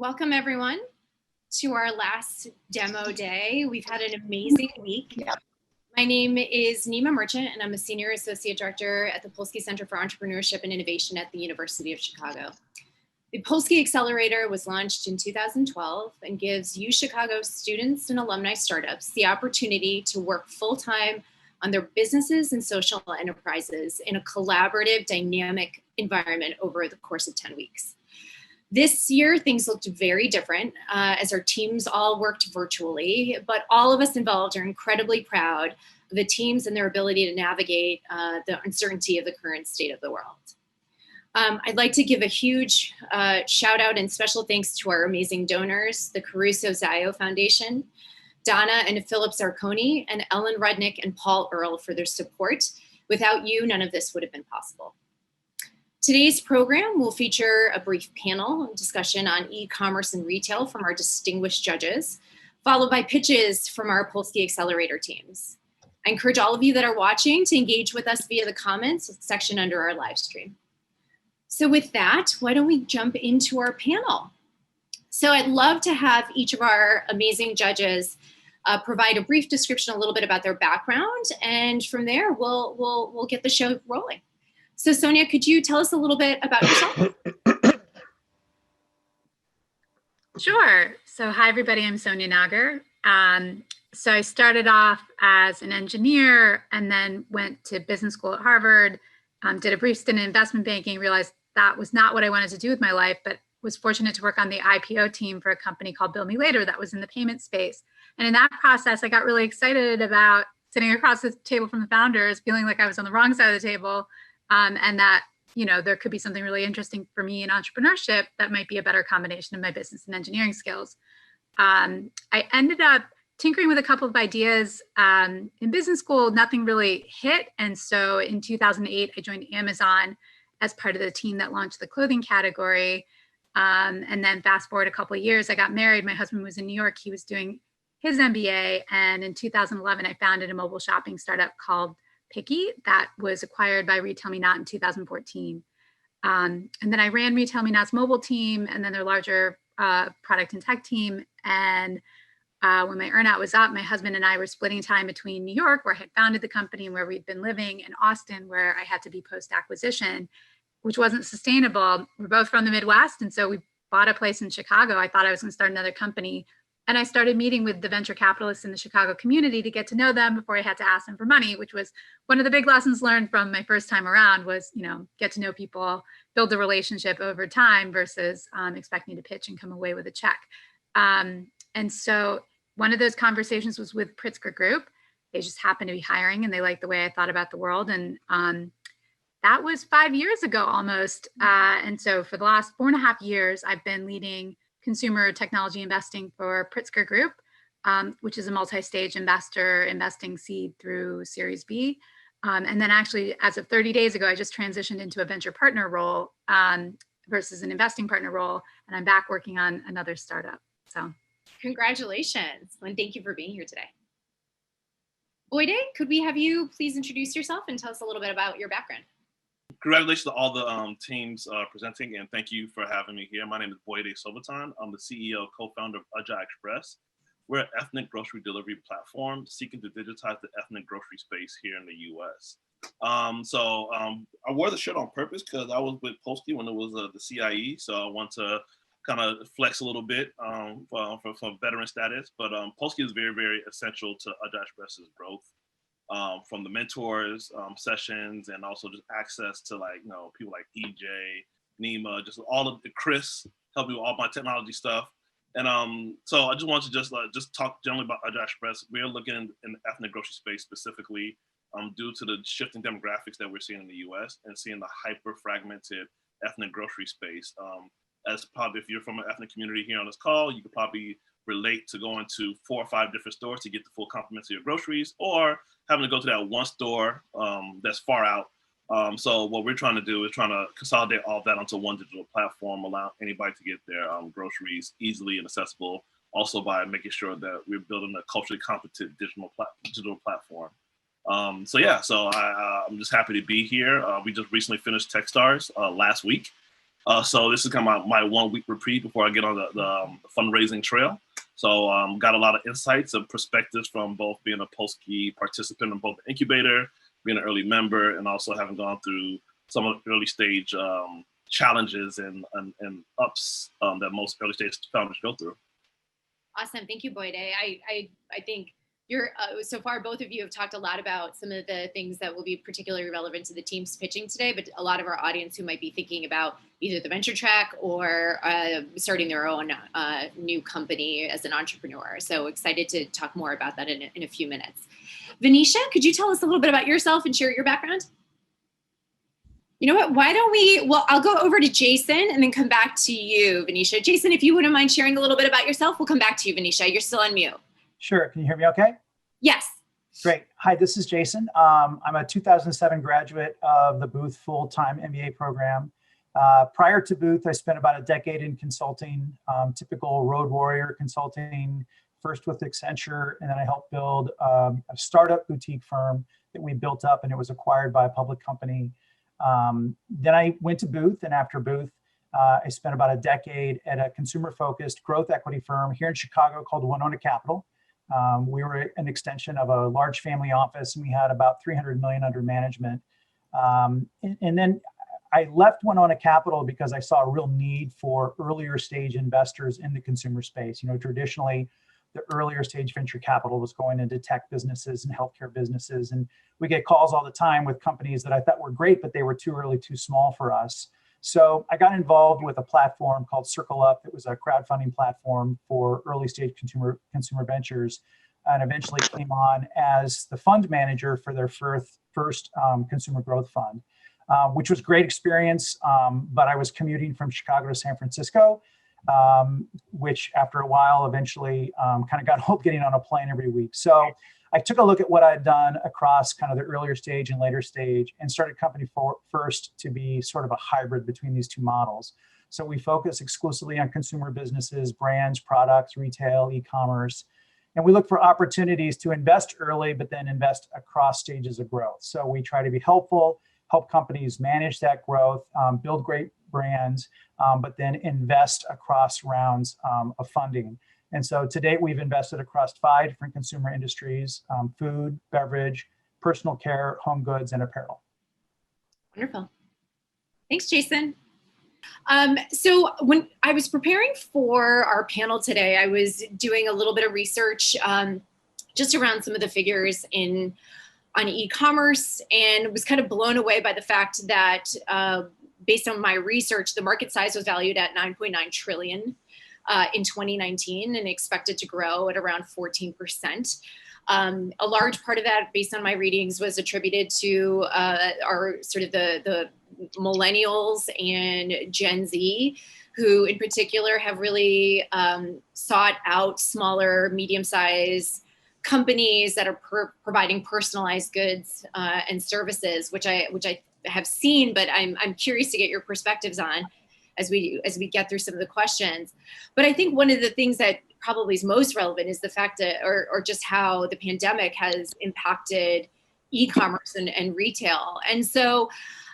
Welcome everyone to our last demo day. We've had an amazing week. My name is Nima Merchant and I'm a Senior Associate Director at the Polsky Center for Entrepreneurship and Innovation at the University of Chicago. The Polsky Accelerator was launched in 2012 and gives UChicago students and alumni startups the opportunity to work full-time on their businesses and social enterprises in a collaborative, dynamic environment over the course of 10 weeks. This year, things looked very different as our teams all worked virtually, but all of us involved are incredibly proud of the teams and their ability to navigate the uncertainty of the current state of the world. I'd like to give a huge shout out and special thanks to our amazing donors, the Caruso-Zayo Foundation, Donna and Philip Zarconi, and Ellen Rudnick and Paul Earle for their support. Without you, none of this would have been possible. Today's program will feature a brief panel discussion on e-commerce and retail from our distinguished judges, followed by pitches from our Polsky Accelerator teams. I encourage all of you that are watching to engage with us via the comments section under our live stream. So with that, why don't we jump into our panel? So I'd love to have each of our amazing judges provide a brief description a little bit about their background, and from there we'll get the show rolling. So Sonia, could you tell us a little bit about yourself? Sure. So hi, everybody. I'm Sonia Nagar. So I started off as an engineer and then went to business school at Harvard, did a brief stint in investment banking, realized that was not what I wanted to do with my life, but was fortunate to work on the IPO team for a company called Bill Me Later that was in the payment space. And in that process, I got really excited about sitting across the table from the founders, feeling like I was on the wrong side of the table. And that, you know, there could be something really interesting for me in entrepreneurship that might be a better combination of my business and engineering skills. I ended up tinkering with a couple of ideas. In business school, nothing really hit. And so in 2008, I joined Amazon as part of the team that launched the clothing category. And then fast forward a couple of years, I got married. My husband was in New York. He was doing his MBA. And in 2011, I founded a mobile shopping startup called Picky that was acquired by Retail Me Not in 2014. And then I ran Retail Me Not's mobile team and then their larger product and tech team. And when my earnout was up, my husband and I were splitting time between New York, where I had founded the company and where we'd been living, and Austin, where I had to be post-acquisition, which wasn't sustainable. We're both from the Midwest. And so we bought a place in Chicago. I thought I was going to start another company. And I started meeting with the venture capitalists in the Chicago community to get to know them before I had to ask them for money, which was one of the big lessons learned from my first time around was, you know, get to know people, build a relationship over time versus expecting to pitch and come away with a check. And so one of those conversations was with Pritzker Group. They just happened to be hiring and they liked the way I thought about the world. And that was 5 years ago almost. And so for the last 4.5 years, I've been leading consumer technology investing for Pritzker Group, which is a multi-stage investor investing seed through Series B. And then actually, as of 30 days ago, I just transitioned into a venture partner role versus an investing partner role. And I'm back working on another startup. So Congratulations, and thank you for being here today. Boyde, could we have you please introduce yourself and tell us a little bit about your background? Congratulations to all the teams presenting, and thank you for having me here. My name is Boyde Sobaton. I'm the CEO, co-founder of Untitled Express. We're an ethnic grocery delivery platform seeking to digitize the ethnic grocery space here in the U.S. I wore the shirt on purpose because I was with Polsky when it was the CIE, so I want to kind of flex a little bit for veteran status. But Polsky is very, very essential to Untitled Express's growth. From the mentors sessions and also just access to people like EJ, Nima, just all of the Chris help me with all my technology stuff. And so I just want to just talk generally about Untitled Express. We're looking in the ethnic grocery space specifically due to the shifting demographics that we're seeing in the US and seeing the hyper fragmented ethnic grocery space. As probably if you're from an ethnic community here on this call, you could probably relate to going to 4 or 5 different stores to get the full complement of your groceries, or having to go to that one store that's far out. So what we're trying to do is trying to consolidate all of that onto one digital platform, allow anybody to get their groceries easily and accessible, also by making sure that we're building a culturally competent digital platform. I'm just happy to be here. We just recently finished Techstars last week. So this is kind of my 1 week reprieve before I get on the fundraising trail. So got a lot of insights and perspectives from both being a Polsky participant in both the incubator, being an early member, and also having gone through some of the early stage challenges and ups that most early stage founders go through. Awesome. Thank you, Boyde. I think you're so far, both of you have talked a lot about some of the things that will be particularly relevant to the teams pitching today, but a lot of our audience who might be thinking about either the venture track or starting their own new company as an entrepreneur. So excited to talk more about that in a few minutes. Venetia, could you tell us a little bit about yourself and share your background? You know what, why don't well, I'll go over to Jason and then come back to you, Venetia. Jason, if you wouldn't mind sharing a little bit about yourself, we'll come back to you, Venetia. You're still on mute. Sure. Can you hear me okay? Yes. Great. Hi, this is Jason. I'm a 2007 graduate of the Booth full-time MBA program. Prior to Booth, I spent about a decade in consulting, typical road warrior consulting, first with Accenture, and then I helped build a startup boutique firm that we built up, and it was acquired by a public company. Then I went to Booth, and after Booth, I spent about a decade at a consumer-focused growth equity firm here in Chicago called Winona Capital. We were an extension of a large family office, and we had about 300 million under management. And then I left Winona Capital because I saw a real need for earlier stage investors in the consumer space. You know, traditionally, the earlier stage venture capital was going into tech businesses and healthcare businesses. And we get calls all the time with companies that I thought were great, but they were too early, too small for us. So I got involved with a platform called Circle Up. It was a crowdfunding platform for early stage consumer ventures, and eventually came on as the fund manager for their first consumer growth fund, which was a great experience. But I was commuting from Chicago to San Francisco, which after a while eventually kind of got old getting on a plane every week. So I took a look at what I'd done across kind of the earlier stage and later stage and started Company First to be sort of a hybrid between these two models. So we focus exclusively on consumer businesses, brands, products, retail, e-commerce, and we look for opportunities to invest early, but then invest across stages of growth. So we try to be helpful, help companies manage that growth, build great brands, but then invest across rounds of funding. And so to date, we've invested across 5 different consumer industries: food, beverage, personal care, home goods, and apparel. Wonderful. Thanks, Jason. So when I was preparing for our panel today, I was doing a little bit of research just around some of the figures on e-commerce, and was kind of blown away by the fact that based on my research, the market size was valued at 9.9 trillion in 2019 and expected to grow at around 14%. A large part of that, based on my readings, was attributed to our sort of the millennials and Gen Z, who in particular have really sought out smaller, medium-sized companies that are providing personalized goods and services, which I have seen, but I'm curious to get your perspectives on as we get through some of the questions. But I think one of the things that probably is most relevant is the fact that, or just how the pandemic has impacted e-commerce and retail. And so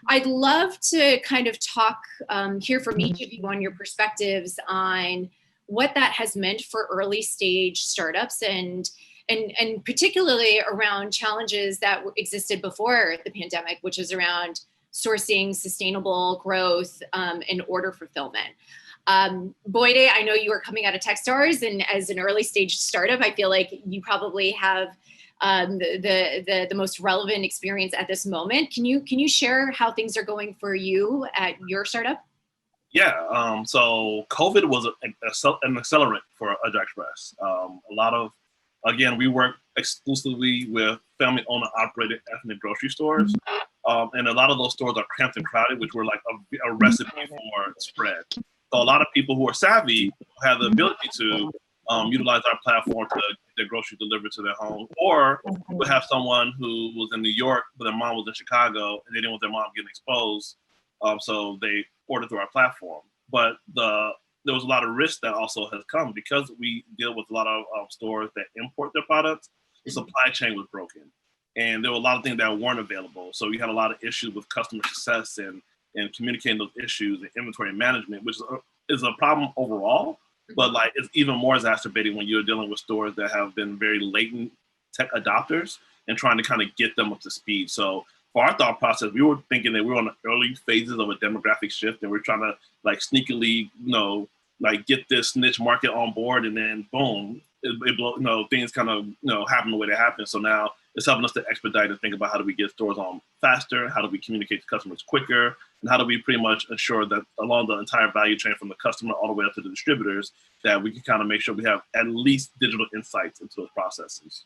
I'd love to kind of talk, hear from each of you on your perspectives on what that has meant for early stage startups and particularly around challenges that existed before the pandemic, which is around sourcing sustainable growth and order fulfillment. Boyde, I know you are coming out of Techstars, and as an early stage startup, I feel like you probably have the most relevant experience at this moment. Can you share how things are going for you at your startup? Yeah, so COVID was an accelerant for Untitled Express. Again, we work exclusively with family-owned and operated ethnic grocery stores. And a lot of those stores are cramped and crowded, which were like a recipe for spread. So a lot of people who are savvy have the ability to utilize our platform to get their groceries delivered to their home, or we have someone who was in New York, but their mom was in Chicago, and they didn't want their mom getting exposed, so they ordered through our platform. But there was a lot of risk that also has come because we deal with a lot of stores that import their products. The supply chain was broken, and there were a lot of things that weren't available. So we had a lot of issues with customer success and and communicating those issues and inventory management, which is a problem overall, but like it's even more exacerbating when you're dealing with stores that have been very latent tech adopters and trying to kind of get them up to speed. So for our thought process, we were thinking that we were on the early phases of a demographic shift, and we're trying to like sneakily, like get this niche market on board, and then boom, things kind of happen the way they happen. So now it's helping us to expedite and think about how do we get stores on faster, how do we communicate to customers quicker, and how do we pretty much ensure that along the entire value chain from the customer all the way up to the distributors, that we can kind of make sure we have at least digital insights into those processes.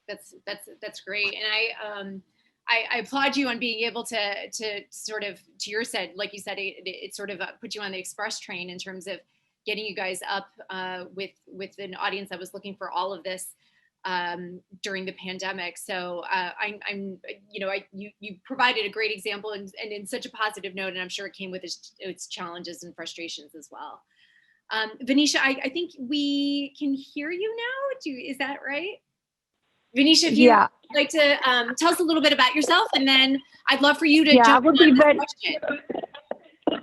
That's great, and I applaud you on being able to sort of, to your said, like you said, it sort of put you on the express train in terms of getting you guys up with an audience that was looking for all of this during the pandemic. So you provided a great example and in such a positive note, and I'm sure it came with its challenges and frustrations as well. Venetia, I think we can hear you now. Is that right? Venetia, if you'd like to tell us a little bit about yourself, and then I'd love for you to jump in on this question.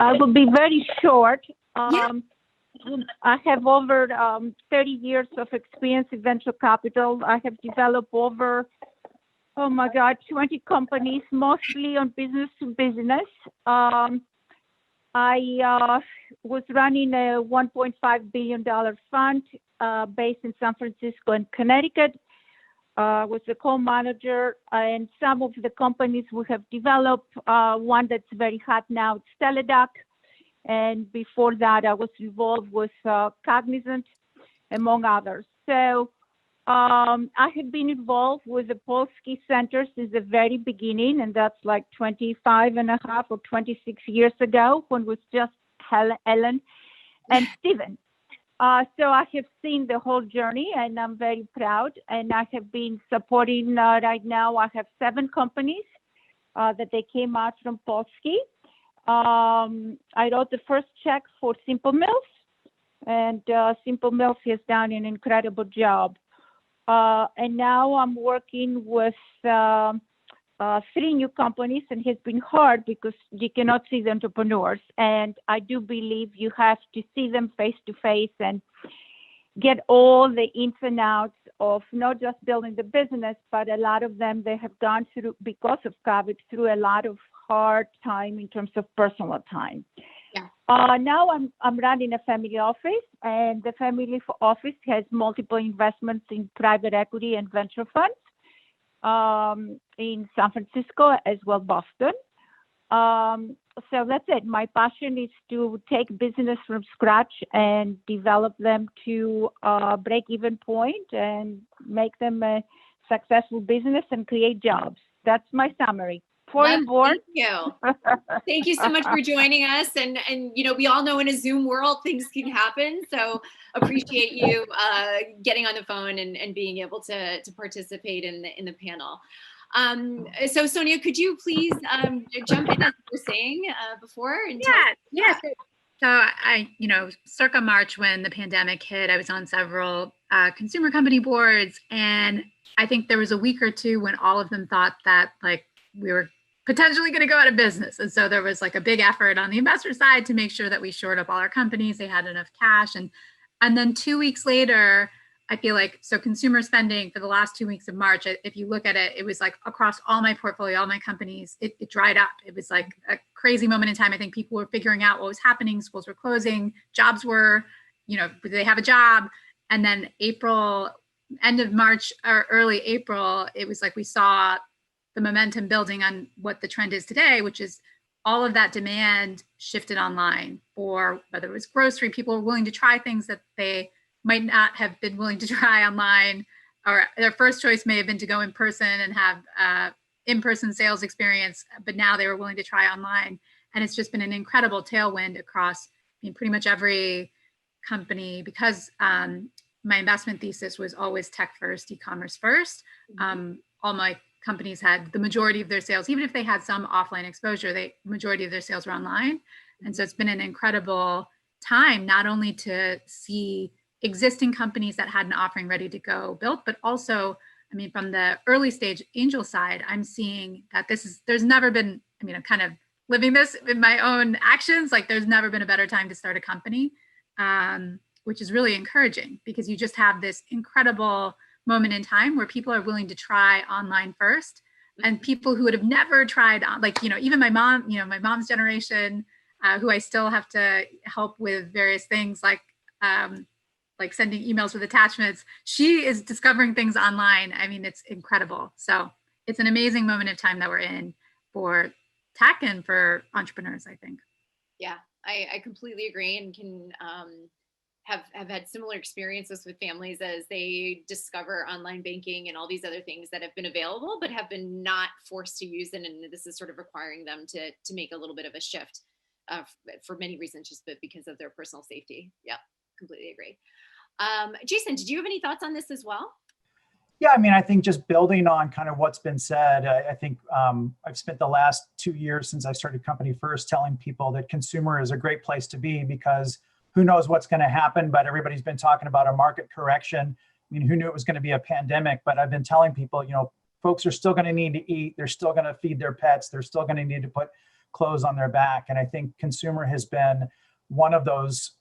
I will be very short. I have over 30 years of experience in venture capital. I have developed over, 20 companies, mostly on business to business. I was running a $1.5 billion fund based in San Francisco and Connecticut. Was the co-manager, and some of the companies we have developed, one that's very hot now, it's Teledoc. And before that, I was involved with Cognizant, among others. So I have been involved with the Polsky Center since the very beginning, and that's like 25 and a half or 26 years ago, when it was just Ellen and Steven. So I have seen the whole journey, and I'm very proud. And I have been supporting, right now, I have 7 companies that they came out from Polsky. I wrote the first check for Simple Mills, and Simple Mills has done an incredible job. And now I'm working with 3 new companies, and it's been hard because you cannot see the entrepreneurs. And I do believe you have to see them face to face and get all the ins and outs of not just building the business, but a lot of them, they have gone through, because of COVID, through a lot of hard time in terms of personal time. Yeah. Now I'm running a family office, and the family office has multiple investments in private equity and venture funds in San Francisco as well Boston. So that's it. My passion is to take business from scratch and develop them to a break-even point and make them a successful business and create jobs. That's my summary. Thank you. Thank you so much for joining us. And we all know in a Zoom world, things can happen. So appreciate you getting on the phone and being able to participate in the panel. So Sonia, could you please jump in as you were saying before? And yeah. So I, circa March when the pandemic hit, I was on several consumer company boards, and I think there was a week or two when all of them thought that like we were potentially going to go out of business. And so there was like a big effort on the investor side to make sure that we shored up all our companies, they had enough cash. And then 2 weeks later, I feel like, so consumer spending for the last 2 weeks of March, if you look at it, it was like across all my portfolio, all my companies, it dried up. It was like a crazy moment in time. I think people were figuring out what was happening. Schools were closing, jobs were, do they have a job? And then April, end of March or early April, it was like we saw the momentum building on what the trend is today, which is all of that demand shifted online, or whether it was grocery, people were willing to try things that they might not have been willing to try online, or their first choice may have been to go in person and have in-person sales experience, but now they were willing to try online. And it's just been an incredible tailwind across pretty much every company, because my investment thesis was always tech first, e-commerce first. All my companies had the majority of their sales, even if they had some offline exposure, majority of their sales were online. And so it's been an incredible time, not only to see existing companies that had an offering ready to go built, but also, from the early stage angel side, I'm seeing that there's never been, I'm kind of living this in my own actions. Like there's never been a better time to start a company, which is really encouraging because you just have this incredible moment in time where people are willing to try online first. And people who would have never tried on, like, even my mom, my mom's generation, who I still have to help with various things like sending emails with attachments. She is discovering things online. I mean, it's incredible. So it's an amazing moment of time that we're in for tech and for entrepreneurs, I think. Yeah, I completely agree, and can have had similar experiences with families as they discover online banking and all these other things that have been available, but have been not forced to use it. And this is sort of requiring them to make a little bit of a shift for many reasons, just because of their personal safety. Yeah, completely agree. Jason, did you have any thoughts on this as well? Yeah, I mean, I think just building on kind of what's been said, I think I've spent the last 2 years since I started Company First telling people that consumer is a great place to be because who knows what's going to happen, but everybody's been talking about a market correction. I mean, who knew it was going to be a pandemic? But I've been telling people, folks are still going to need to eat. They're still going to feed their pets. They're still going to need to put clothes on their back. And I think consumer has been one of those,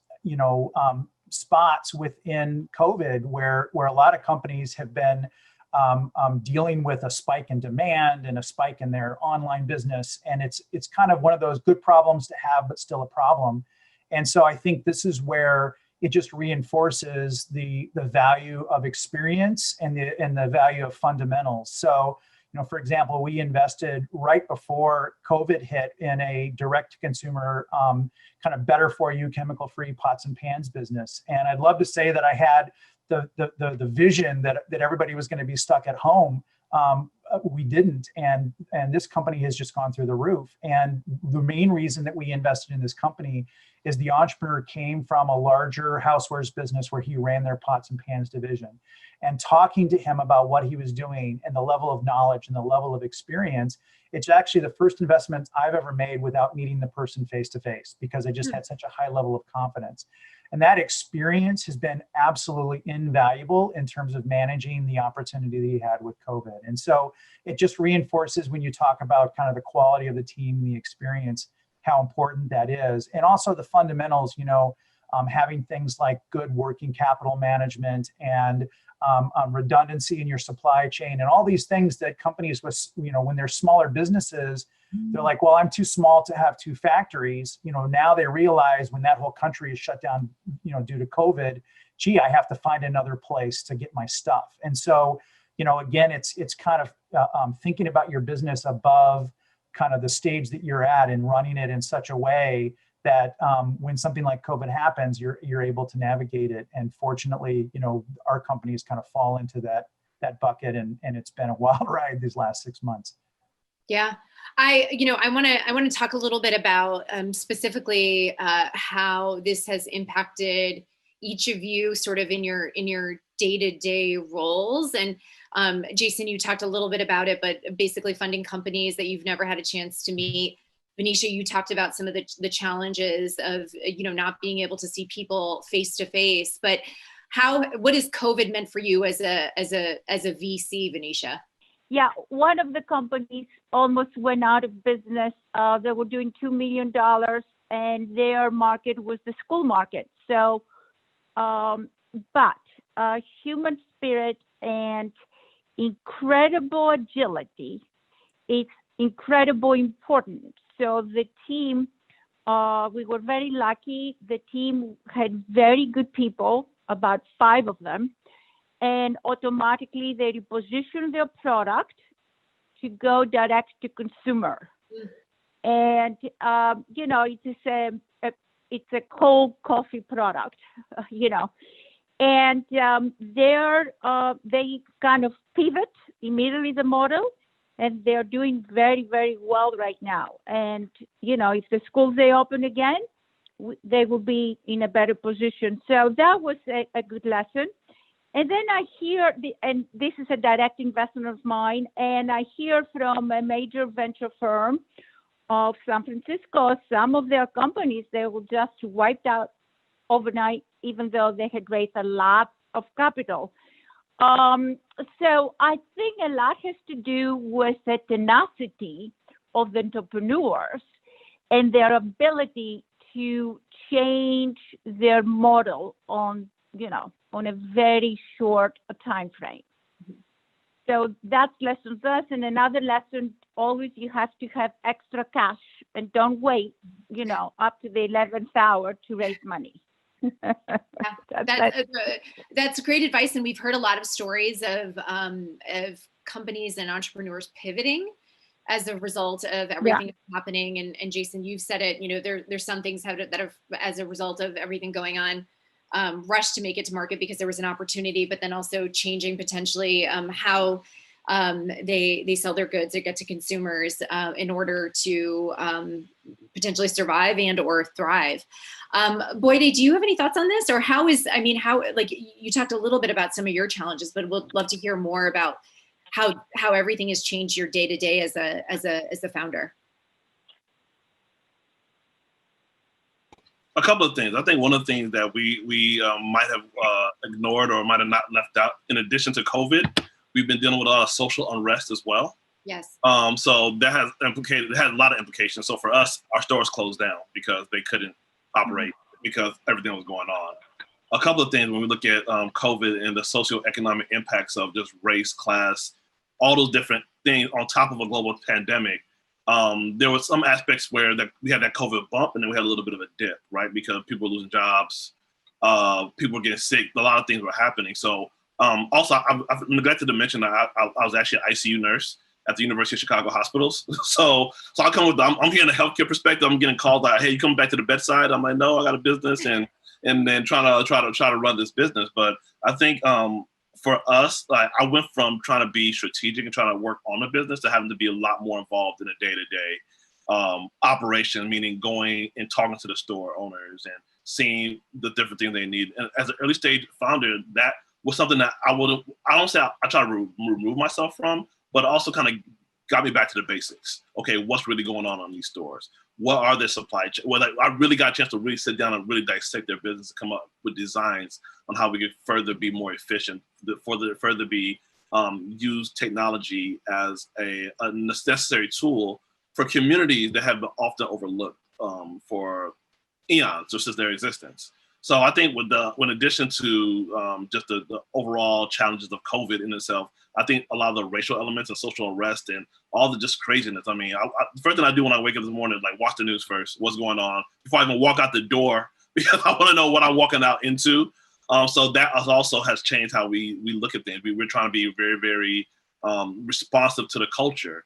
spots within COVID where a lot of companies have been dealing with a spike in demand and a spike in their online business. And it's kind of one of those good problems to have, but still a problem. And so I think this is where it just reinforces the value of experience and the value of fundamentals. So, for example, we invested right before COVID hit in a direct-to-consumer kind of better for you chemical-free pots and pans business. And I'd love to say that I had the vision that everybody was going to be stuck at home. We didn't, and this company has just gone through the roof. And the main reason that we invested in this company is the entrepreneur came from a larger housewares business where he ran their pots and pans division. And talking to him about what he was doing and the level of knowledge and the level of experience, it's actually the first investment I've ever made without meeting the person face to face because I just had such a high level of confidence. And that experience has been absolutely invaluable in terms of managing the opportunity that he had with COVID. And so it just reinforces when you talk about kind of the quality of the team and the experience, how important that is. And also the fundamentals, having things like good working capital management and redundancy in your supply chain and all these things that companies with, when they're smaller businesses, they're like, well, I'm too small to have 2 factories. Now they realize when that whole country is shut down, due to COVID, gee, I have to find another place to get my stuff. And so, again, it's kind of thinking about your business above kind of the stage that you're at and running it in such a way that when something like COVID happens, you're able to navigate it. And fortunately, our companies kind of fall into that bucket, and it's been a wild ride these last 6 months. Yeah, I want to talk a little bit about specifically how this has impacted each of you, sort of in your day-to-day roles. And Jason, you talked a little bit about it, but basically funding companies that you've never had a chance to meet. Venetia, you talked about some of the challenges of not being able to see people face to face. But what has COVID meant for you as a VC, Venetia? Yeah, one of the companies almost went out of business. They were doing $2 million, and their market was the school market. So, but human spirit and incredible agility is incredibly important. So the team, we were very lucky. The team had very good people, about 5 of them. And automatically they reposition their product to go direct to consumer. And it's a cold coffee product, and they kind of pivot immediately the model, and they're doing very, very well right now. And if the schools they open again, they will be in a better position. So that was a good lesson. And then I hear, and this is a direct investment of mine, and I hear from a major venture firm of San Francisco, some of their companies, they were just wiped out overnight, even though they had raised a lot of capital. So I think a lot has to do with the tenacity of the entrepreneurs and their ability to change their model on, on a very short time frame. So that's lesson first. And another lesson, always you have to have extra cash and don't wait, up to the 11th hour to raise money. That's great advice. And we've heard a lot of stories of companies and entrepreneurs pivoting as a result of everything happening. And Jason, you've said it, there's some things that have, as a result of everything going on, rushed to make it to market because there was an opportunity, but then also changing potentially how they sell their goods or get to consumers in order to potentially survive and or thrive. Boyde, do you have any thoughts on this? Or how you talked a little bit about some of your challenges, but we'd love to hear more about how everything has changed your day-to-day as a founder. A couple of things. I think one of the things that we might have ignored or might have not left out, in addition to COVID, we've been dealing with a lot of social unrest as well. Yes. So that has had a lot of implications. So for us, our stores closed down because they couldn't operate because everything was going on. A couple of things when we look at COVID and the socioeconomic impacts of just race, class, all those different things on top of a global pandemic. There were some aspects where we had that COVID bump, and then we had a little bit of a dip, right? Because people were losing jobs, people were getting sick, a lot of things were happening. So also, I've neglected to mention that I was actually an ICU nurse at the University of Chicago hospitals. So I come with, I'm here in a healthcare perspective. I'm getting called out, hey, you coming back to the bedside? I'm like, no, I got a business, and then trying to run this business. But I think for us, like, I went from trying to be strategic and trying to work on the business to having to be a lot more involved in a day-to-day operation, meaning going and talking to the store owners and seeing the different things they need. And as an early stage founder, that was something that I don't say I try to remove myself from, but also kind of got me back to the basics. Okay, what's really going on these stores? What are their supply chain? Well, I really got a chance to really sit down and really dissect their business and come up with designs on how we could further be more efficient, further be use technology as a necessary tool for communities that have been often overlooked for eons or since their existence. So I think in addition to just the overall challenges of COVID in itself, I think a lot of the racial elements and social unrest and all the just craziness. I mean, the first thing I do when I wake up this morning is like watch the news first, what's going on, before I even walk out the door, because I want to know what I'm walking out into. So that also has changed how we look at things. We're trying to be very, very responsive to the culture.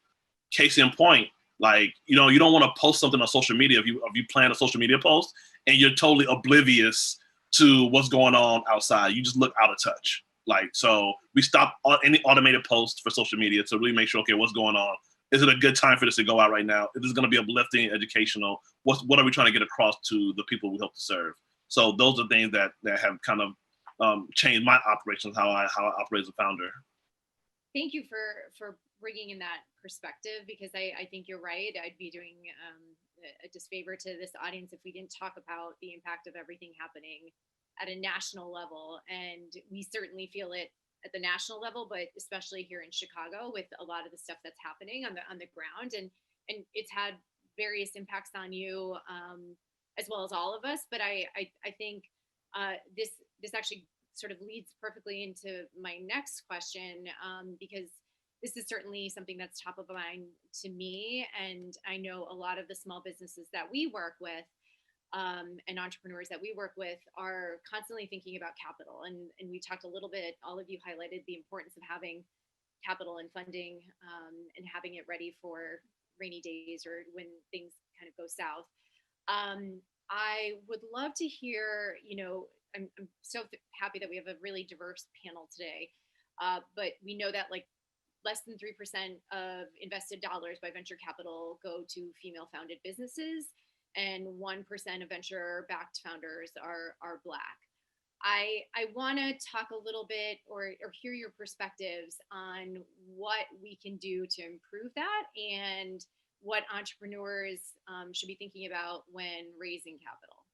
Case in point, like, you don't want to post something on social media if you plan a social media post and you're totally oblivious to what's going on outside. You just look out of touch. Like, so we stopped any automated posts for social media to really make sure, okay, what's going on? Is it a good time for this to go out right now? Is this going to be uplifting, educational? What are we trying to get across to the people we hope to serve? So those are things that have kind of changed my operations, how I operate as a founder. Thank you for bringing in that perspective, because I think you're right. I'd be doing a disfavor to this audience if we didn't talk about the impact of everything happening at a national level. And we certainly feel it at the national level, but especially here in Chicago with a lot of the stuff that's happening on the ground. And it's had various impacts on you as well as all of us. But I think this actually sort of leads perfectly into my next question, because this is certainly something that's top of mind to me. And I know a lot of the small businesses that we work with and entrepreneurs that we work with are constantly thinking about capital. And we talked a little bit, all of you highlighted the importance of having capital and funding and having it ready for rainy days or when things kind of go south. I would love to hear, I'm so happy that we have a really diverse panel today, but we know that like less than 3% of invested dollars by venture capital go to female founded businesses, and 1% of venture backed founders are Black. I want to talk a little bit or hear your perspectives on what we can do to improve that and what entrepreneurs should be thinking about when raising capital.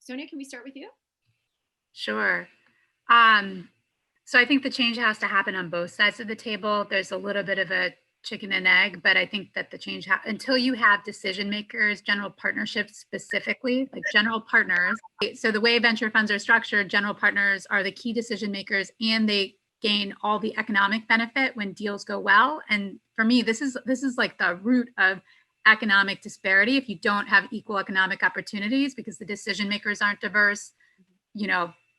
Sonia, can we start with you? Sure. So I think the change has to happen on both sides of the table. There's a little bit of a chicken and egg, but I think that the change, until you have decision makers, general partnerships specifically, like general partners. So the way venture funds are structured, general partners are the key decision makers, and they gain all the economic benefit when deals go well. And for me, this is like the root of economic disparity. If you don't have equal economic opportunities because the decision makers aren't diverse,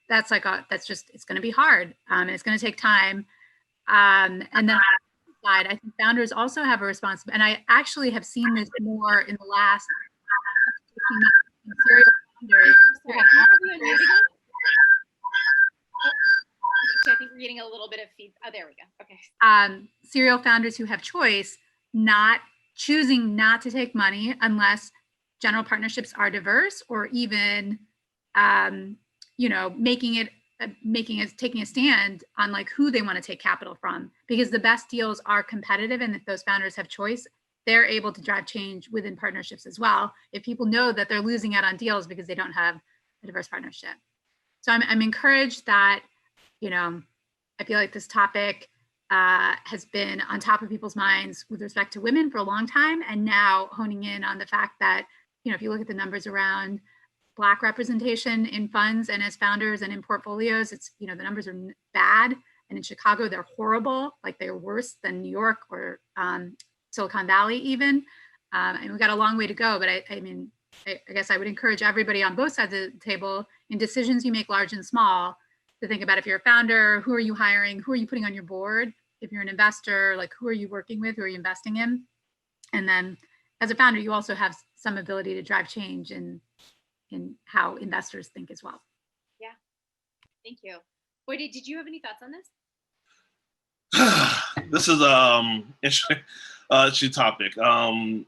that's it's going to be hard, and it's going to take time. And then side, I think founders also have a responsibility, and I actually have seen this more in the last 15 months in serial founders. I think we're getting a little bit of feedback. Oh, there we go. Okay. Serial founders who have choice, not choosing not to take money unless general partnerships are diverse, or even, taking a stand on like who they want to take capital from, because the best deals are competitive. And if those founders have choice, they're able to drive change within partnerships as well. If people know that they're losing out on deals because they don't have a diverse partnership. So I'm encouraged that, I feel like this topic has been on top of people's minds with respect to women for a long time. And now honing in on the fact that, if you look at the numbers around Black representation in funds and as founders and in portfolios, it's, the numbers are bad. And in Chicago, they're horrible. Like they're worse than New York or Silicon Valley even. And we've got a long way to go. But I guess I would encourage everybody on both sides of the table, in decisions you make large and small, to think about, if you're a founder, who are you hiring? Who are you putting on your board? If you're an investor, like who are you working with? Who are you investing in? And then as a founder, you also have some ability to drive change in how investors think as well. Yeah, thank you. Boy, did you have any thoughts on this? This is interesting topic. So on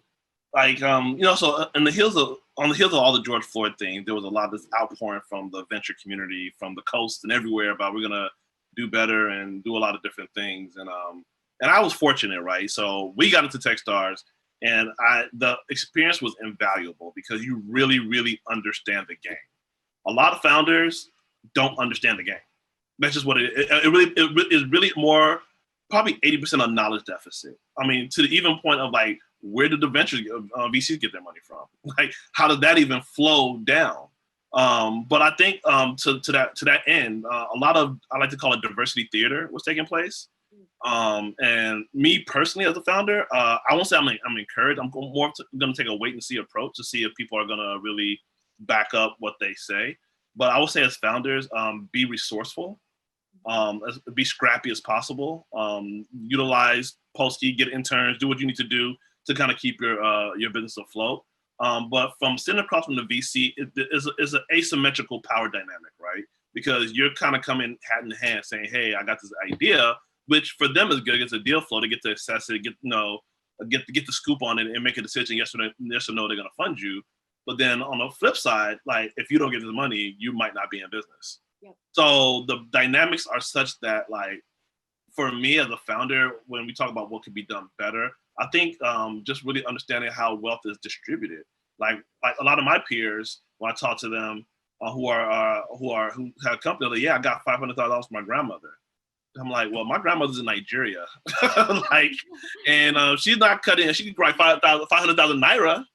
the heels of all the George Floyd thing, there was a lot of this outpouring from the venture community, from the coast and everywhere, about we're gonna do better and do a lot of different things. And I was fortunate, right? So we got into Techstars, and the experience was invaluable because you really, really understand the game. A lot of founders don't understand the game. That's just what it is. It is really more, probably 80% of knowledge deficit. I mean, to the even point of like, where did the venture VCs get their money from? Like, how did that even flow down? But I think to that end, a lot of, I like to call it diversity theater, was taking place. And me personally, as a founder, I won't say I'm encouraged. I'm more going to take a wait and see approach to see if people are going to really back up what they say. But I would say, as founders, be resourceful, be scrappy as possible, utilize Polsky, get interns, do what you need to do to kind of keep your business afloat. But from sitting across from the VC, it is an asymmetrical power dynamic, right? Because you're kind of coming hat in hand saying, hey, I got this idea, which for them is good. It's a deal flow to get to assess it, get the scoop on it and make a decision, yes or no, they're going to fund you. But then on the flip side, like, if you don't get the money, you might not be in business. Yep. So the dynamics are such that, like, for me as a founder, when we talk about what could be done better, I think just really understanding how wealth is distributed. Like a lot of my peers, when I talk to them who have a company, like, yeah, I got $500,000 from my grandmother. I'm like, well, my grandmother's in Nigeria, and she's not cutting. She can write 500,000 naira,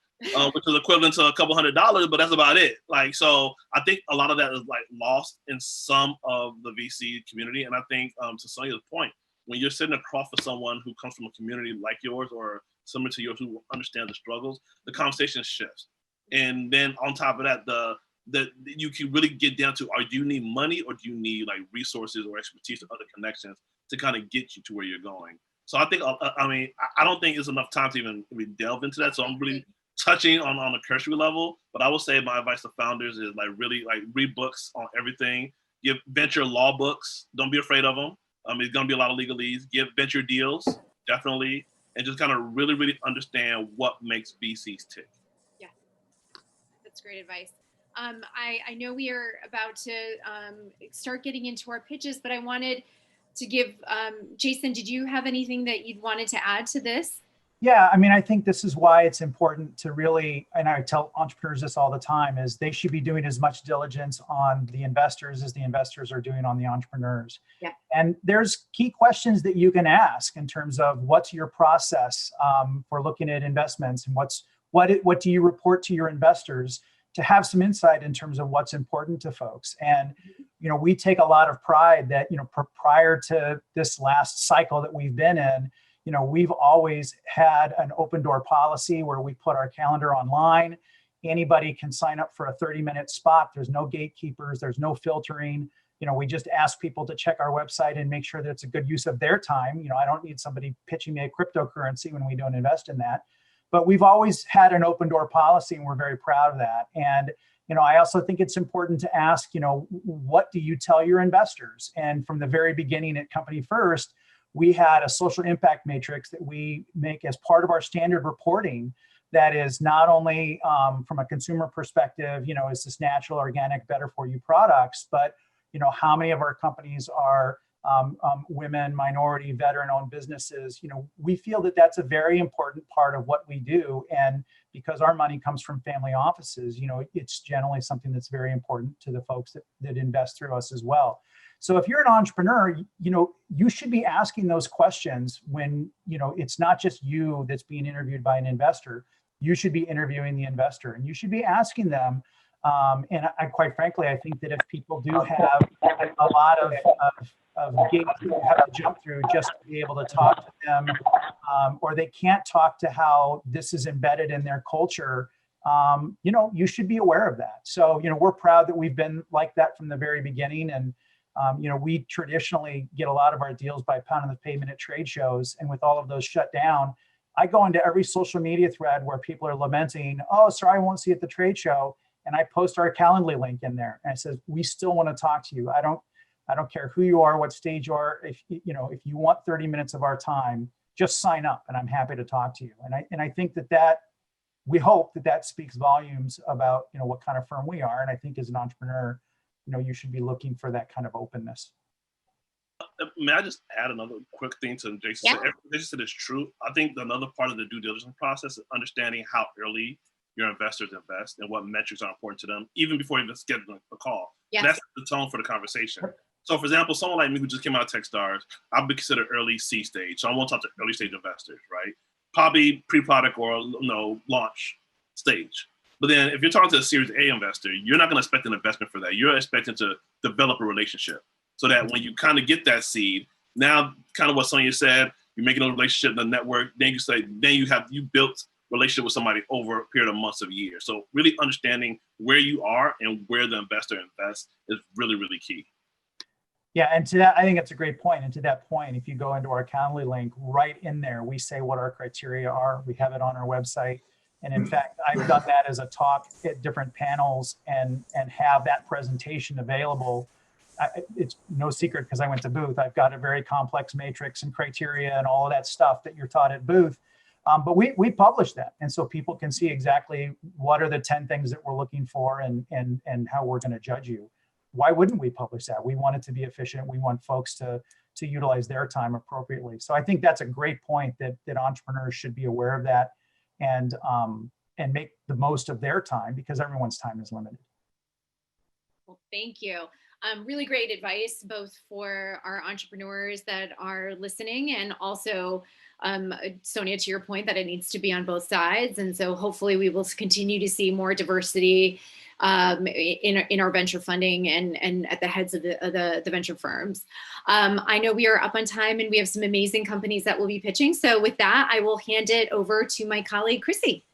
which is equivalent to a couple $100, but that's about it. Like, so I think a lot of that is like lost in some of the VC community. And I think to Sonia's point, when you're sitting across from someone who comes from a community like yours or similar to yours, who understands the struggles, the conversation shifts. And then on top of that, you can really get down to, do you need money, or do you need like resources or expertise or other connections to kind of get you to where you're going? So I think, I don't think it's enough time to even really delve into that. So I'm really touching on a cursory level, but I will say my advice to founders is like, really like read books on everything. Give venture law books. Don't be afraid of them. It's going to be a lot of legalese. Give venture deals, definitely, and just kind of really, really understand what makes VCs tick. Yeah, that's great advice. I know we are about to start getting into our pitches, but I wanted to give, Jason, did you have anything that you'd wanted to add to this? Yeah, I mean, I think this is why it's important to really, and I tell entrepreneurs this all the time, is they should be doing as much diligence on the investors as the investors are doing on the entrepreneurs. Yeah. And there's key questions that you can ask in terms of what's your process for looking at investments, and what do you report to your investors to have some insight in terms of what's important to folks. And we take a lot of pride that prior to this last cycle that we've been in, we've always had an open door policy where we put our calendar online. Anybody can sign up for a 30-minute spot. There's no gatekeepers, there's no filtering. We just ask people to check our website and make sure that it's a good use of their time. I don't need somebody pitching me a cryptocurrency when we don't invest in that. But we've always had an open door policy, and we're very proud of that. And I also think it's important to ask, what do you tell your investors? And from the very beginning at Company First, we had a social impact matrix that we make as part of our standard reporting that is not only from a consumer perspective, is this natural, organic, better for you products, but how many of our companies are women, minority, veteran-owned businesses. We feel that that's a very important part of what we do. And because our money comes from family offices, it's generally something that's very important to the folks that invest through us as well. So if you're an entrepreneur, you should be asking those questions when, it's not just you that's being interviewed by an investor. You should be interviewing the investor, and you should be asking them. And I, quite frankly, I think that if people do have a lot of gates that you have to jump through just to be able to talk to them, or they can't talk to how this is embedded in their culture, you should be aware of that. So, we're proud that we've been like that from the very beginning. And, we traditionally get a lot of our deals by pounding the pavement at trade shows. And with all of those shut down, I go into every social media thread where people are lamenting, oh, sir, I won't see you at the trade show. And I post our Calendly link in there. And I says, we still want to talk to you. I don't care who you are, what stage you are. If you want 30 minutes of our time, just sign up, and I'm happy to talk to you. And I think that we hope that speaks volumes about, what kind of firm we are. And I think as an entrepreneur, you should be looking for that kind of openness. May I just add another quick thing to Jason? Yeah. Everything Jason said is true. I think another part of the due diligence process is understanding how early your investors invest and what metrics are important to them, even before you just get a call. Yes. And that's the tone for the conversation. So, for example, someone like me who just came out of Techstars, I'll be considered early C stage. So I won't talk to early stage investors, right? Probably pre-product or launch stage. But then if you're talking to a Series A investor, you're not going to expect an investment for that. You're expecting to develop a relationship so that when you kind of get that seed, now kind of what Sonia said, you're making a relationship in the network. Then you built relationship with somebody over a period of months of years. So really understanding where you are and where the investor invests is really, really key. Yeah, and to that, I think it's a great point. And to that point, if you go into our Calendly link, right in there, we say what our criteria are. We have it on our website. And in fact, I've done that as a talk at different panels and have that presentation available. It's no secret because I went to Booth. I've got a very complex matrix and criteria and all of that stuff that you're taught at Booth. But we publish that. And so people can see exactly what are the 10 things that we're looking for and how we're going to judge you. Why wouldn't we publish that? We want it to be efficient. We want folks to utilize their time appropriately. So I think that's a great point that entrepreneurs should be aware of that and make the most of their time because everyone's time is limited. Well, thank you. Really great advice, both for our entrepreneurs that are listening and also Sonia, to your point that it needs to be on both sides. And so hopefully we will continue to see more diversity in our venture funding and at the heads of the venture firms. I know we are up on time and we have some amazing companies that will be pitching. So with that, I will hand it over to my colleague, Chrissy.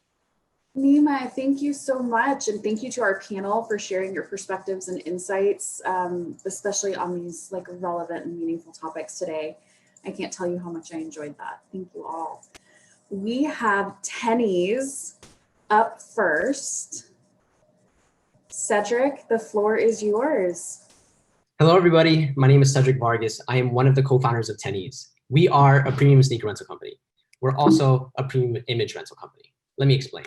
Nima, thank you so much. And thank you to our panel for sharing your perspectives and insights, especially on these relevant and meaningful topics today. I can't tell you how much I enjoyed that. Thank you all. We have tennies up first. Cedric, the floor is yours. Hello, everybody. My name is Cedric Vargas. I am one of the co-founders of Tennies. We are a premium sneaker rental company. We're also a premium image rental company. Let me explain.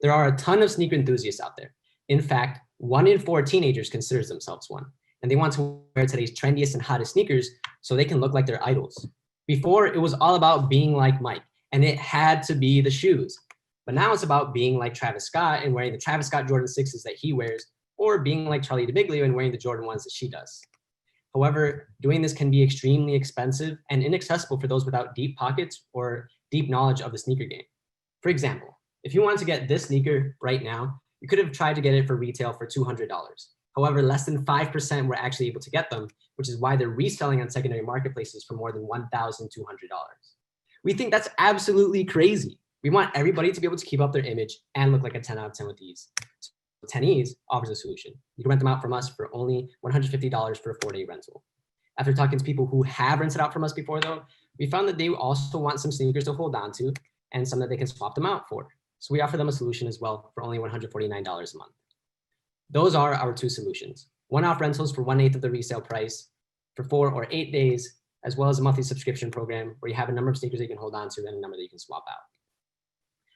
There are a ton of sneaker enthusiasts out there. In fact, 1 in 4 teenagers considers themselves one, and they want to wear today's trendiest and hottest sneakers so they can look like their idols. Before, it was all about being like Mike, and it had to be the shoes. But now it's about being like Travis Scott and wearing the Travis Scott Jordan 6s that he wears, or being like Charlie D'Amelio and wearing the Jordan 1s that she does. However, doing this can be extremely expensive and inaccessible for those without deep pockets or deep knowledge of the sneaker game. For example, if you wanted to get this sneaker right now, you could have tried to get it for retail for $200. However, less than 5% were actually able to get them, which is why they're reselling on secondary marketplaces for more than $1,200. We think that's absolutely crazy. We want everybody to be able to keep up their image and look like a 10 out of 10 with these. So Tennies offers a solution. You can rent them out from us for only $150 for a 4-day rental. After talking to people who have rented out from us before though, we found that they also want some sneakers to hold on to and some that they can swap them out for. So we offer them a solution as well for only $149 a month. Those are our two solutions. One-off rentals for 1/8 of the resale price for 4 or 8 days, as well as a monthly subscription program where you have a number of sneakers that you can hold on to and a number that you can swap out.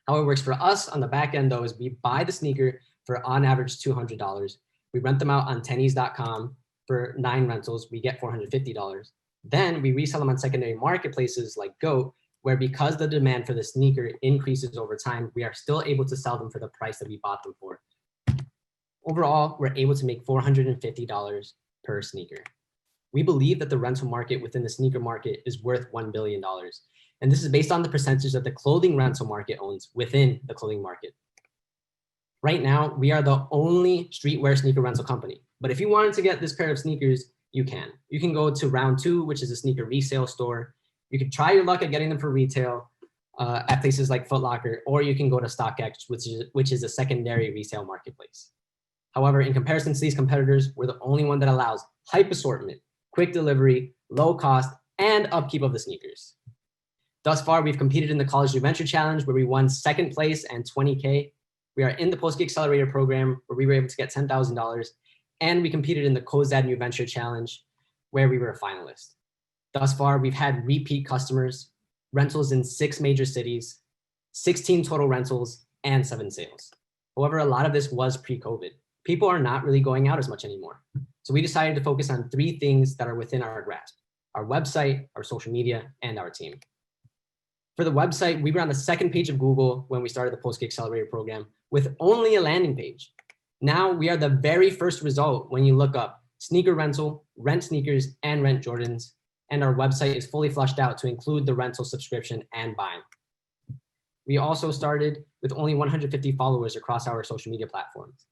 How it works for us on the back end though is we buy the sneaker for on average $200. We rent them out on tennies.com for 9 rentals. We get $450. Then we resell them on secondary marketplaces like GOAT, where because the demand for the sneaker increases over time, we are still able to sell them for the price that we bought them for. Overall, we're able to make $450 per sneaker. We believe that the rental market within the sneaker market is worth $1 billion. And this is based on the percentage that the clothing rental market owns within the clothing market. Right now, we are the only streetwear sneaker rental company. But if you wanted to get this pair of sneakers, you can. You can go to Round 2, which is a sneaker resale store. You can try your luck at getting them for retail at places like Foot Locker, or you can go to StockX, which is a secondary resale marketplace. However, in comparison to these competitors, we're the only one that allows hype assortment, quick delivery, low cost, and upkeep of the sneakers. Thus far, we've competed in the College New Venture Challenge, where we won 2nd place and $20K. We are in the Polsky Accelerator program, where we were able to get $10,000. And we competed in the COZAD New Venture Challenge, where we were a finalist. Thus far, we've had repeat customers, rentals in 6 major cities, 16 total rentals, and 7 sales. However, a lot of this was pre-COVID. People are not really going out as much anymore. So we decided to focus on 3 things that are within our grasp: our website, our social media, and our team. For the website, we were on the 2nd page of Google when we started the Polsky Accelerator program with only a landing page. Now we are the very first result when you look up sneaker rental, rent sneakers, and rent Jordans. And our website is fully flushed out to include the rental subscription and buying. We also started with only 150 followers across our social media platforms,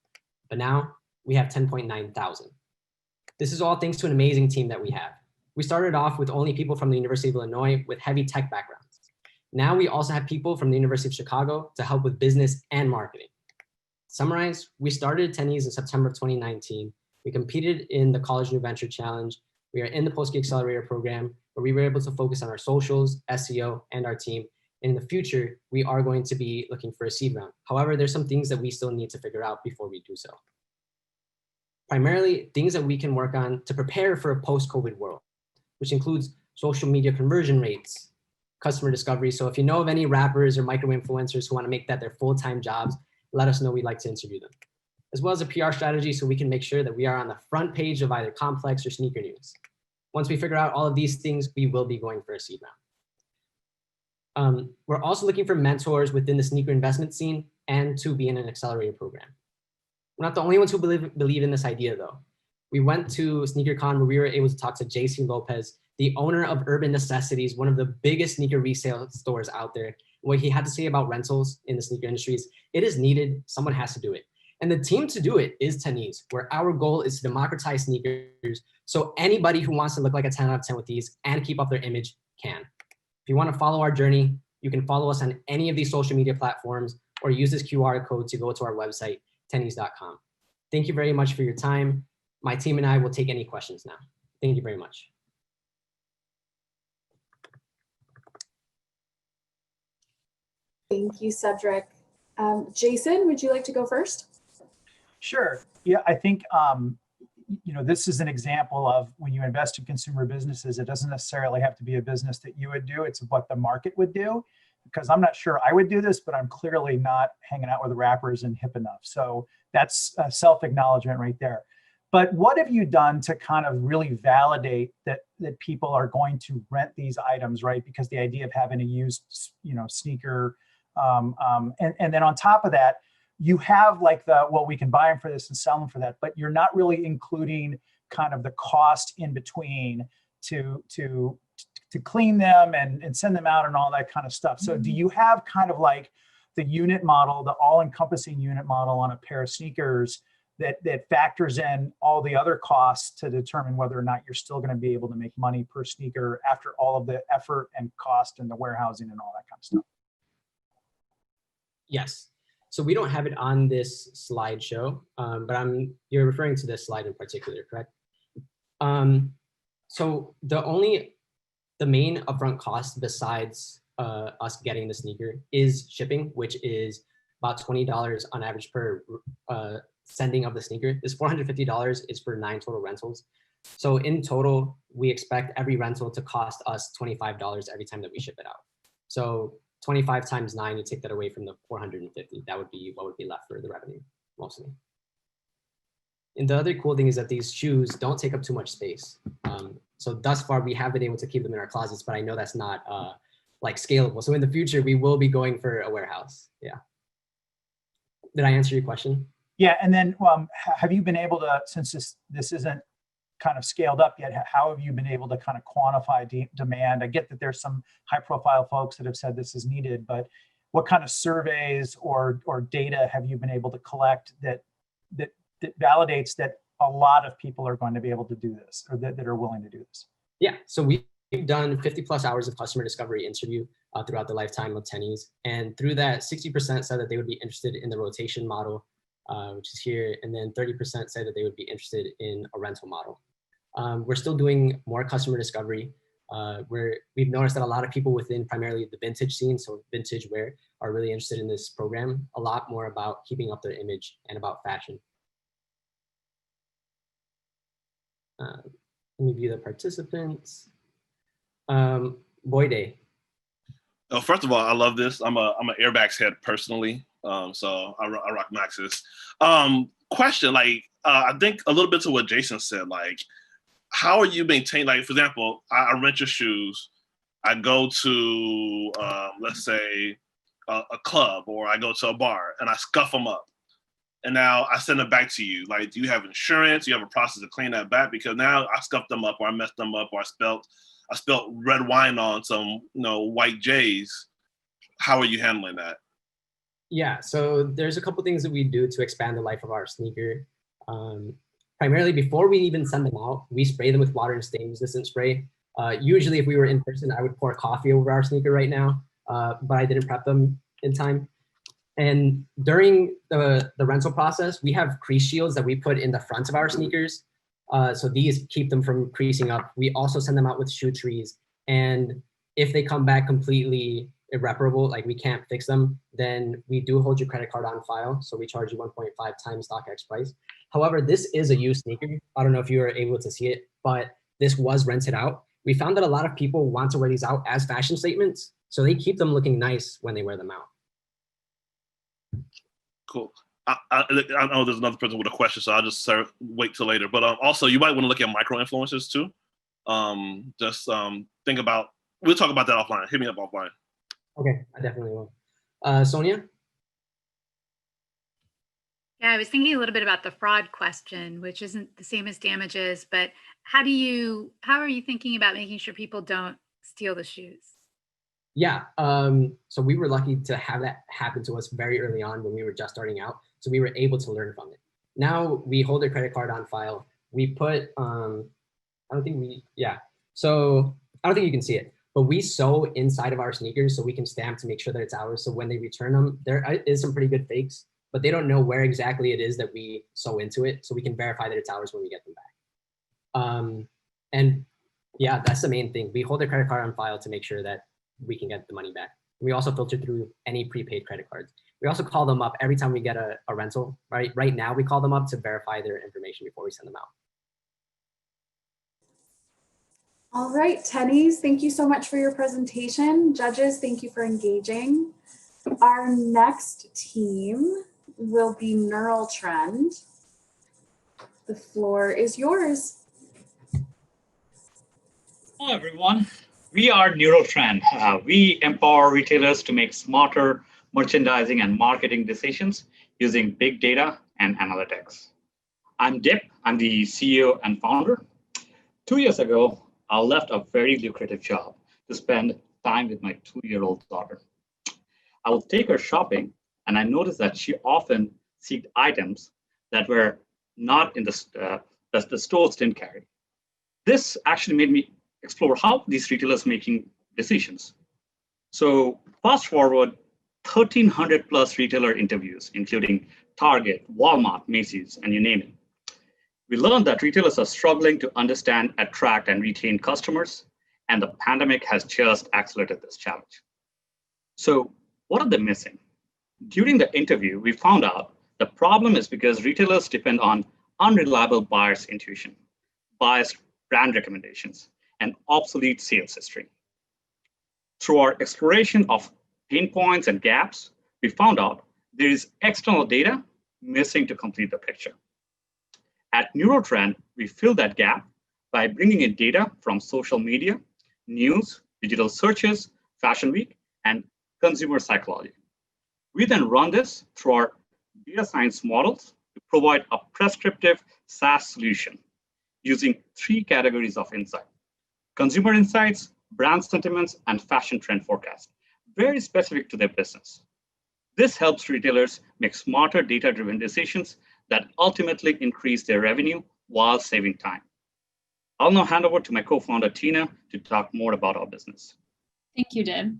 but now we have 10.9 thousand. This is all thanks to an amazing team that we have. We started off with only people from the University of Illinois with heavy tech backgrounds. Now we also have people from the University of Chicago to help with business and marketing. To summarize, we started Tennies in September of 2019. We competed in the College New Venture Challenge. We are in the Polsky Accelerator program, where we were able to focus on our socials, SEO, and our team. And in the future, we are going to be looking for a seed round. However, there's some things that we still need to figure out before we do so. Primarily, things that we can work on to prepare for a post-COVID world, which includes social media conversion rates, customer discovery. So if you know of any rappers or micro-influencers who want to make that their full-time jobs, let us know. We'd like to interview them. As well as a PR strategy so we can make sure that we are on the front page of either Complex or Sneaker News. Once we figure out all of these things, we will be going for a seed round. We're also looking for mentors within the sneaker investment scene and to be in an accelerator program. We're not the only ones who believe in this idea though. We went to SneakerCon where we were able to talk to JC Lopez, the owner of Urban Necessities, one of the biggest sneaker resale stores out there. What he had to say about rentals in the sneaker industries: it is needed, someone has to do it. And the team to do it is Tennies, where our goal is to democratize sneakers so anybody who wants to look like a 10 out of 10 with these and keep up their image can. If you want to follow our journey, you can follow us on any of these social media platforms or use this QR code to go to our website, tennies.com. Thank you very much for your time. My team and I will take any questions now. Thank you very much. Thank you, Cedric. Jason, would you like to go first? Sure. Yeah, I think this is an example of when you invest in consumer businesses, it doesn't necessarily have to be a business that you would do. It's what the market would do. Because I'm not sure I would do this, but I'm clearly not hanging out with the rappers and hip enough. So that's self-acknowledgement right there. But what have you done to kind of really validate that people are going to rent these items, right? Because the idea of having a used, sneaker, and then on top of that, you have like we can buy them for this and sell them for that, but you're not really including kind of the cost in between to clean them and send them out and all that kind of stuff. So do you have kind of like the unit model, the all-encompassing unit model on a pair of sneakers that factors in all the other costs to determine whether or not you're still going to be able to make money per sneaker after all of the effort and cost and the warehousing and all that kind of stuff? Yes. So we don't have it on this slideshow, but you're referring to this slide in particular, correct? So the main upfront cost besides us getting the sneaker is shipping, which is about $20 on average per sending of the sneaker. This $450 is for 9 total rentals. So in total, we expect every rental to cost us $25 every time that we ship it out. So 25 times 9, you take that away from the 450. That would be what would be left for the revenue, mostly. And the other cool thing is that these shoes don't take up too much space. So thus far, we have been able to keep them in our closets, but I know that's not like scalable. So in the future, we will be going for a warehouse. Yeah. Did I answer your question? Yeah, and then have you been able to, since this isn't kind of scaled up yet, how have you been able to kind of quantify demand? I get that there's some high-profile folks that have said this is needed, but what kind of surveys or data have you been able to collect that validates that a lot of people are going to be able to do this, or that are willing to do this? Yeah, so we've done 50 plus hours of customer discovery interview throughout the lifetime of Tennies. And through that, 60% said that they would be interested in the rotation model, which is here. And then 30% said that they would be interested in a rental model. We're still doing more customer discovery where we've noticed that a lot of people within primarily the vintage scene, so vintage wear, are really interested in this program, a lot more about keeping up their image and about fashion. Let me view the participants. Boyde. First of all, I love this. I'm an Airbags head personally, so I rock Maxes. Question, I think a little bit to what Jason said, how are you maintaining, for example, I rent your shoes, I go to, let's say, a club, or I go to a bar, and I scuff them up. And now I send it back to you. Do you have insurance? Do you have a process to clean that back? Because now I scuffed them up, or I messed them up, or I spilled red wine on some, white J's. How are you handling that? Yeah, so there's a couple things that we do to expand the life of our sneaker. Primarily, before we even send them out, we spray them with water and stain resistant spray. Usually, if we were in person, I would pour coffee over our sneaker right now, but I didn't prep them in time. And during the rental process, we have crease shields that we put in the front of our sneakers. So these keep them from creasing up. We also send them out with shoe trees. And if they come back completely irreparable, we can't fix them, then we do hold your credit card on file. So we charge you 1.5 times StockX price. However, this is a used sneaker. I don't know if you were able to see it, but this was rented out. We found that a lot of people want to wear these out as fashion statements. So they keep them looking nice when they wear them out. Cool. I know there's another person with a question, so I'll just wait till later. But also, you might want to look at micro influencers too. Think about. We'll talk about that offline. Hit me up offline. Okay, I definitely will. Sonia? Yeah, I was thinking a little bit about the fraud question, which isn't the same as damages, but how are you thinking about making sure people don't steal the shoes? Yeah, so we were lucky to have that happen to us very early on when we were just starting out. So we were able to learn from it. Now we hold their credit card on file. We put, so I don't think you can see it, but we sew inside of our sneakers so we can stamp to make sure that it's ours. So when they return them, there is some pretty good fakes, but they don't know where exactly it is that we sew into it. So we can verify that it's ours when we get them back. And yeah, that's the main thing. We hold their credit card on file to make sure that we can get the money back. We also filter through any prepaid credit cards. We also call them up every time we get a rental, right? Right now, we call them up to verify their information before we send them out. All right, Tennies, thank you so much for your presentation. Judges, thank you for engaging. Our next team will be Neural Trend. The floor is yours. Hello, everyone. We are Neurotrend. We empower retailers to make smarter merchandising and marketing decisions using big data and analytics. I'm Dip. I'm the CEO and founder. 2 years ago, I left a very lucrative job to spend time with my 2-year-old daughter. I would take her shopping, and I noticed that she often seeked items that were not in that the stores didn't carry. This actually made me explore how these retailers making decisions. So fast forward 1,300 plus retailer interviews, including Target, Walmart, Macy's, and you name it. We learned that retailers are struggling to understand, attract, and retain customers, and the pandemic has just accelerated this challenge. So what are they missing? During the interview, we found out the problem is because retailers depend on unreliable buyer's intuition, biased brand recommendations, and obsolete sales history. Through our exploration of pain points and gaps, we found out there is external data missing to complete the picture. At Neurotrend, we fill that gap by bringing in data from social media, news, digital searches, Fashion Week, and consumer psychology. We then run this through our data science models to provide a prescriptive SaaS solution using 3 categories of insight: consumer insights, brand sentiments, and fashion trend forecast, very specific to their business. This helps retailers make smarter data-driven decisions that ultimately increase their revenue while saving time. I'll now hand over to my co-founder, Tina, to talk more about our business. Thank you, Dib.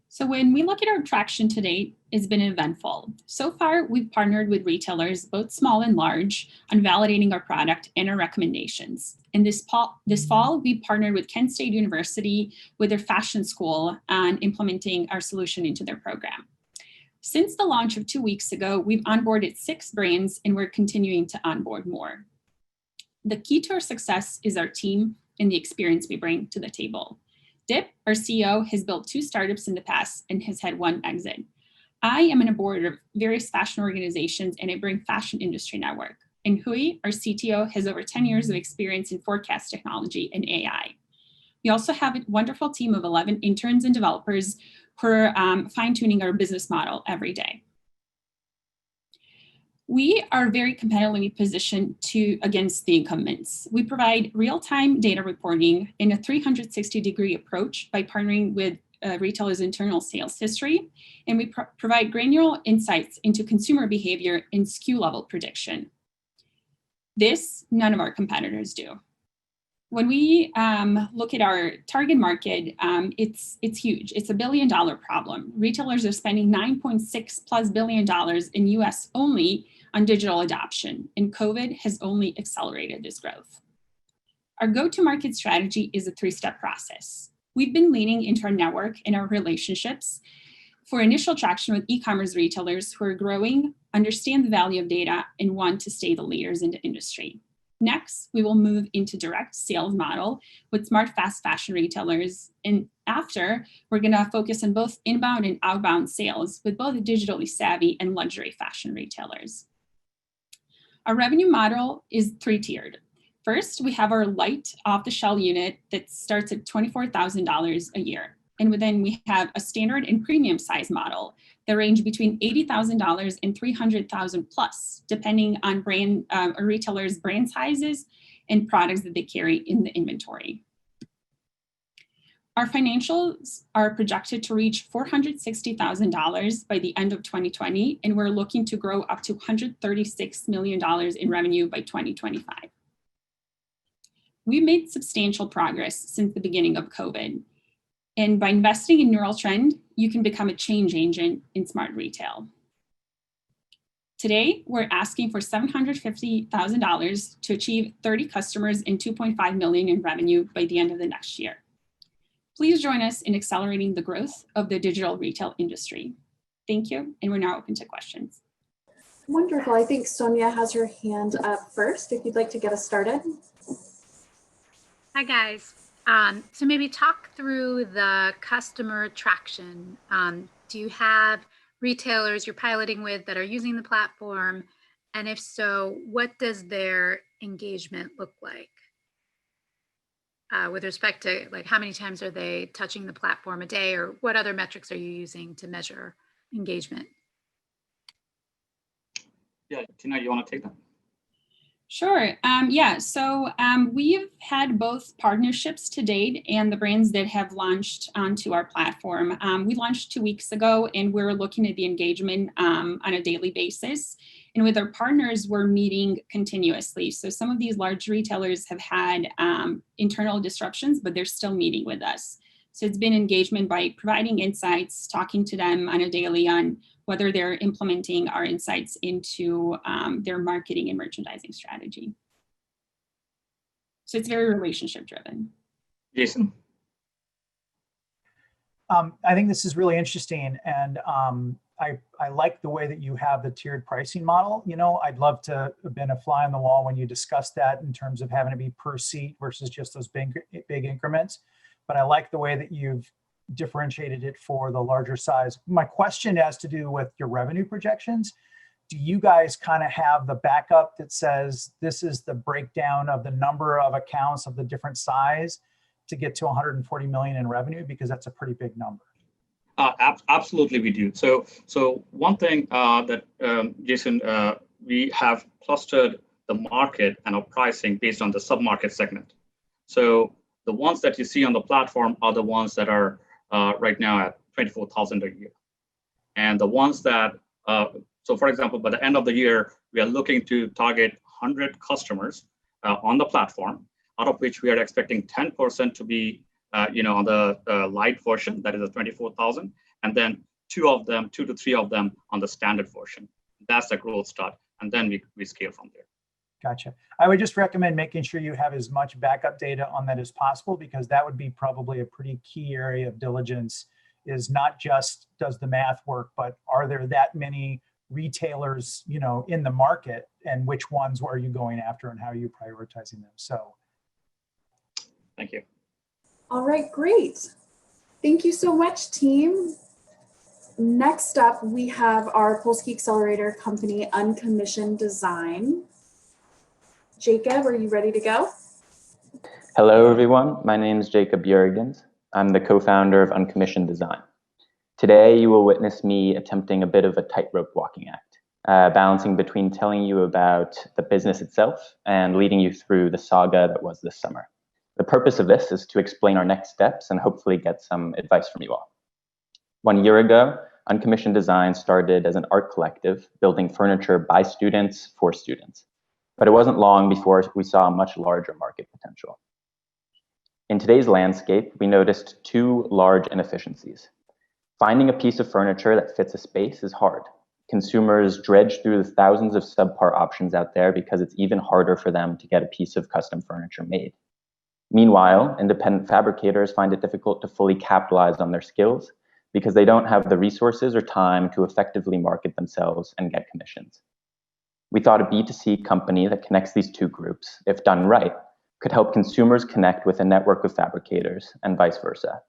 So when we look at our traction to date, it's been eventful. So far, we've partnered with retailers, both small and large, on validating our product and our recommendations. And this fall, we partnered with Kent State University with their fashion school on implementing our solution into their program. Since the launch of 2 weeks ago, we've onboarded 6 brands, and we're continuing to onboard more. The key to our success is our team and the experience we bring to the table. Dip, our CEO, has built 2 startups in the past and has had 1 exit. I am on a board of various fashion organizations, and I bring fashion industry network. And Hui, our CTO, has over 10 years of experience in forecast technology and AI. We also have a wonderful team of 11 interns and developers who are fine-tuning our business model every day. We are very competitively positioned against the incumbents. We provide real-time data reporting in a 360-degree approach by partnering with retailers' internal sales history, and we provide granular insights into consumer behavior and SKU level prediction. This, none of our competitors do. When we look at our target market, it's huge. It's $1 billion problem. Retailers are spending $9.6+ billion in US only on digital adoption, and COVID has only accelerated this growth. Our go-to-market strategy is a 3-step process. We've been leaning into our network and our relationships for initial traction with e-commerce retailers who are growing, understand the value of data, and want to stay the leaders in the industry. Next, we will move into direct sales model with smart, fast fashion retailers. And after, we're gonna focus on both inbound and outbound sales with both digitally savvy and luxury fashion retailers. Our revenue model is 3-tiered. First, we have our light off-the-shelf unit that starts at $24,000 a year. And then we have a standard and premium size model that range between $80,000 and $300,000 plus, depending on brand or retailers' brand sizes and products that they carry in the inventory. Our financials are projected to reach $460,000 by the end of 2020, and we're looking to grow up to $136 million in revenue by 2025. We've made substantial progress since the beginning of COVID. And by investing in Neurotrend, you can become a change agent in smart retail. Today, we're asking for $750,000 to achieve 30 customers and $2.5 million in revenue by the end of the next year. Please join us in accelerating the growth of the digital retail industry. Thank you, and we're now open to questions. Wonderful. I think Sonia has her hand up first, if you'd like to get us started. Hi, guys. So maybe talk through the customer traction. Do you have retailers you're piloting with that are using the platform? And if so, what does their engagement look like? With respect to like how many times are they touching the platform a day, or what other metrics are you using to measure engagement? Yeah, Tina, you want to take that? Sure. Yeah, so we've had both partnerships to date and the brands that have launched onto our platform. We launched 2 weeks ago, and we're looking at the engagement on a daily basis. And with our partners, we're meeting continuously. So some of these large retailers have had internal disruptions, but they're still meeting with us. So it's been engagement by providing insights, talking to them on a daily on whether they're implementing our insights into their marketing and merchandising strategy. So it's very relationship driven. Jason? I think this is really interesting, and I like the way that you have the tiered pricing model. You know, I'd love to have been a fly on the wall when you discussed that in terms of having to be per seat versus just those big increments. But I like the way that you've differentiated it for the larger size. My question has to do with your revenue projections. Do you guys kind of have the backup that says this is the breakdown of the number of accounts of the different size to get to 140 million in revenue? Because that's a pretty big number. Absolutely, we do. So one thing that Jason, we have clustered the market and our pricing based on the sub-market segment. So the ones that you see on the platform are the ones that are right now at 24,000 a year. And the ones that, so for example, by the end of the year, we are looking to target 100 customers on the platform, out of which we are expecting 10% to be on the light version, that is a 24,000, and then 2 to 3 of them on the standard version. That's the growth start, and then we scale from there. Gotcha. I would just recommend making sure you have as much backup data on that as possible, because that would be probably a pretty key area of diligence, is not just does the math work, but are there that many retailers, you know, in the market, and which ones are you going after and how are you prioritizing them? So thank you. All right, great. Thank you so much, team. Next up, we have our Polsky Accelerator company, Uncommissioned Design. Jacob, are you ready to go? Hello, everyone. My name is Jacob Jurgens. I'm the co-founder of Uncommissioned Design. Today, you will witness me attempting a bit of a tightrope walking act, balancing between telling you about the business itself and leading you through the saga that was this summer. The purpose of this is to explain our next steps and hopefully get some advice from you all. 1 year ago, Uncommissioned Design started as an art collective, building furniture by students for students. But it wasn't long before we saw a much larger market potential. In today's landscape, we noticed 2 large inefficiencies. Finding a piece of furniture that fits a space is hard. Consumers dredge through the thousands of subpar options out there because it's even harder for them to get a piece of custom furniture made. Meanwhile, independent fabricators find it difficult to fully capitalize on their skills because they don't have the resources or time to effectively market themselves and get commissions. We thought a B2C company that connects these 2 groups, if done right, could help consumers connect with a network of fabricators and vice versa,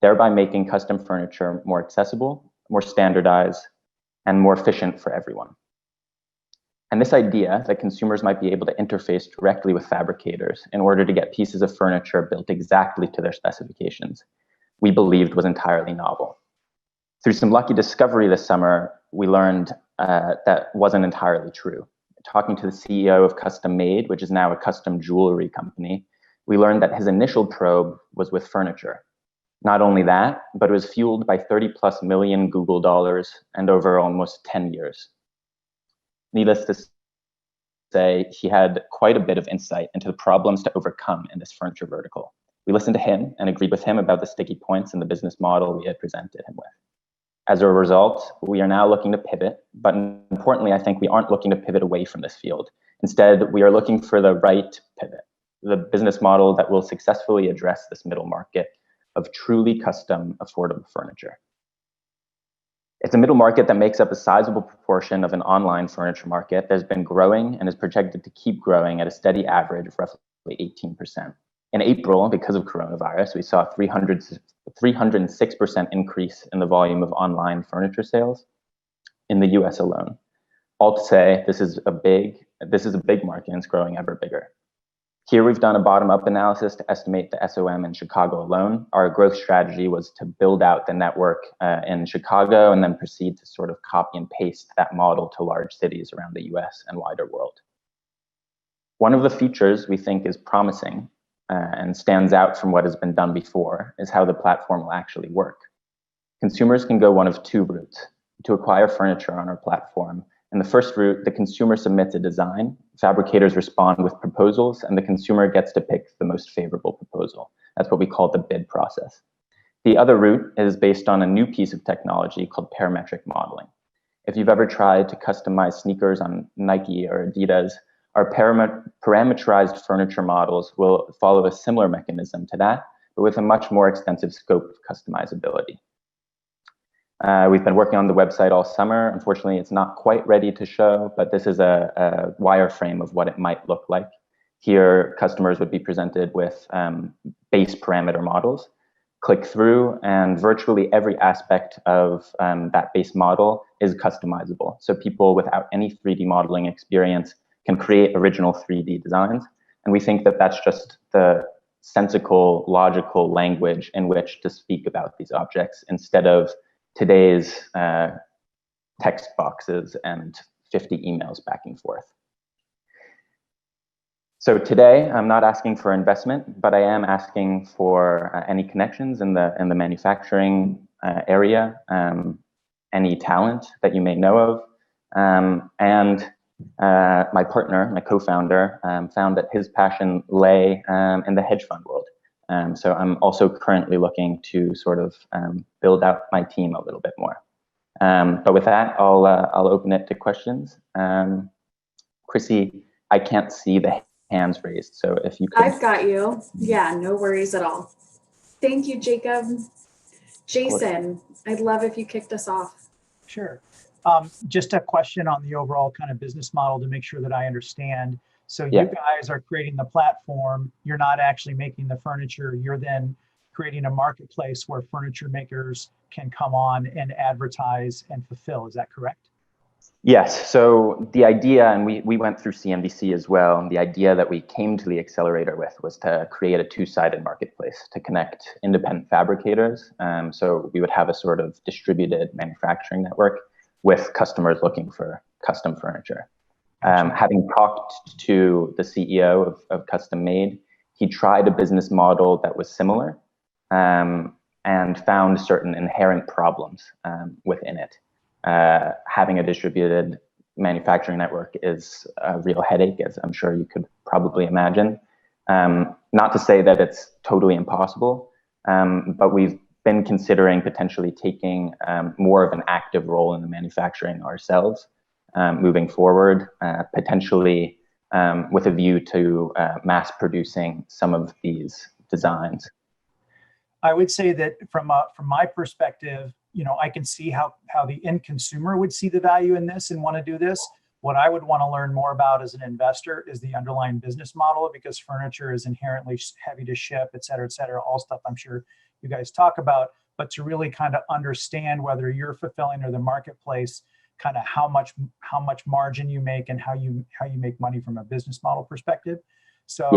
thereby making custom furniture more accessible, more standardized, and more efficient for everyone. And this idea that consumers might be able to interface directly with fabricators in order to get pieces of furniture built exactly to their specifications, we believed was entirely novel. Through some lucky discovery this summer, we learned that wasn't entirely true. Talking to the CEO of Custom Made, which is now a custom jewelry company, we learned that his initial probe was with furniture. Not only that, but it was fueled by 30+ million Google dollars and over almost 10 years. Needless to say, he had quite a bit of insight into the problems to overcome in this furniture vertical. We listened to him and agreed with him about the sticky points in the business model we had presented him with. As a result, we are now looking to pivot, but importantly, I think we aren't looking to pivot away from this field. Instead, we are looking for the right pivot, the business model that will successfully address this middle market of truly custom, affordable furniture. It's a middle market that makes up a sizable proportion of an online furniture market that has been growing and is projected to keep growing at a steady average of roughly 18%. In April, because of coronavirus, we saw a 306% increase in the volume of online furniture sales in the US alone. All to say, this is a big market and it's growing ever bigger. Here we've done a bottom-up analysis to estimate the SOM in Chicago alone. Our growth strategy was to build out the network in Chicago and then proceed to sort of copy and paste that model to large cities around the US and wider world. One of the features we think is promising and stands out from what has been done before is how the platform will actually work. Consumers can go one of two routes to acquire furniture on our platform. In the first route, the consumer submits a design, fabricators respond with proposals, and the consumer gets to pick the most favorable proposal. That's what we call the bid process. The other route is based on a new piece of technology called parametric modeling. If you've ever tried to customize sneakers on Nike or Adidas, our parameterized furniture models will follow a similar mechanism to that, but with a much more extensive scope of customizability. We've been working on the website all summer. Unfortunately, it's not quite ready to show, but this is a wireframe of what it might look like. Here, customers would be presented with base parameter models. Click through, and virtually every aspect of that base model is customizable. So people without any 3D modeling experience can create original 3D designs. And we think that that's just the sensical, logical language in which to speak about these objects instead of today's text boxes and 50 emails back and forth. So today, I'm not asking for investment, but I am asking for any connections in the manufacturing area, any talent that you may know of, and my partner, my co-founder, found that his passion lay in the hedge fund world. So I'm also currently looking to sort of build out my team a little bit more. But with that, I'll open it to questions. Chrissy, I can't see the hands raised, so if you could. I've got you. Yeah, no worries at all. Thank you, Jacob. Jason, I'd love if you kicked us off. Sure. Just a question on the overall kind of business model to make sure that I understand. So you guys are creating the platform. You're not actually making the furniture. You're then creating a marketplace where furniture makers can come on and advertise and fulfill. Is that correct? Yes. So the idea, and we went through CNBC as well, and the idea that we came to the Accelerator with was to create a two-sided marketplace to connect independent fabricators. So we would have a sort of distributed manufacturing network with customers looking for custom furniture. Having talked to the CEO of Custom Made, he tried a business model that was similar and found certain inherent problems within it. Having a distributed manufacturing network is a real headache, as I'm sure you could probably imagine. Not to say that it's totally impossible, but we've been considering potentially taking more of an active role in the manufacturing ourselves moving forward, potentially with a view to mass producing some of these designs. I would say that from my perspective, I can see how the end consumer would see the value in this and want to do this. What I would want to learn more about as an investor is the underlying business model, because furniture is inherently heavy to ship, et cetera, all stuff I'm sure you guys talk about, but to really kind of understand whether you're fulfilling or the marketplace, kind of how much margin you make and how you make money from a business model perspective. So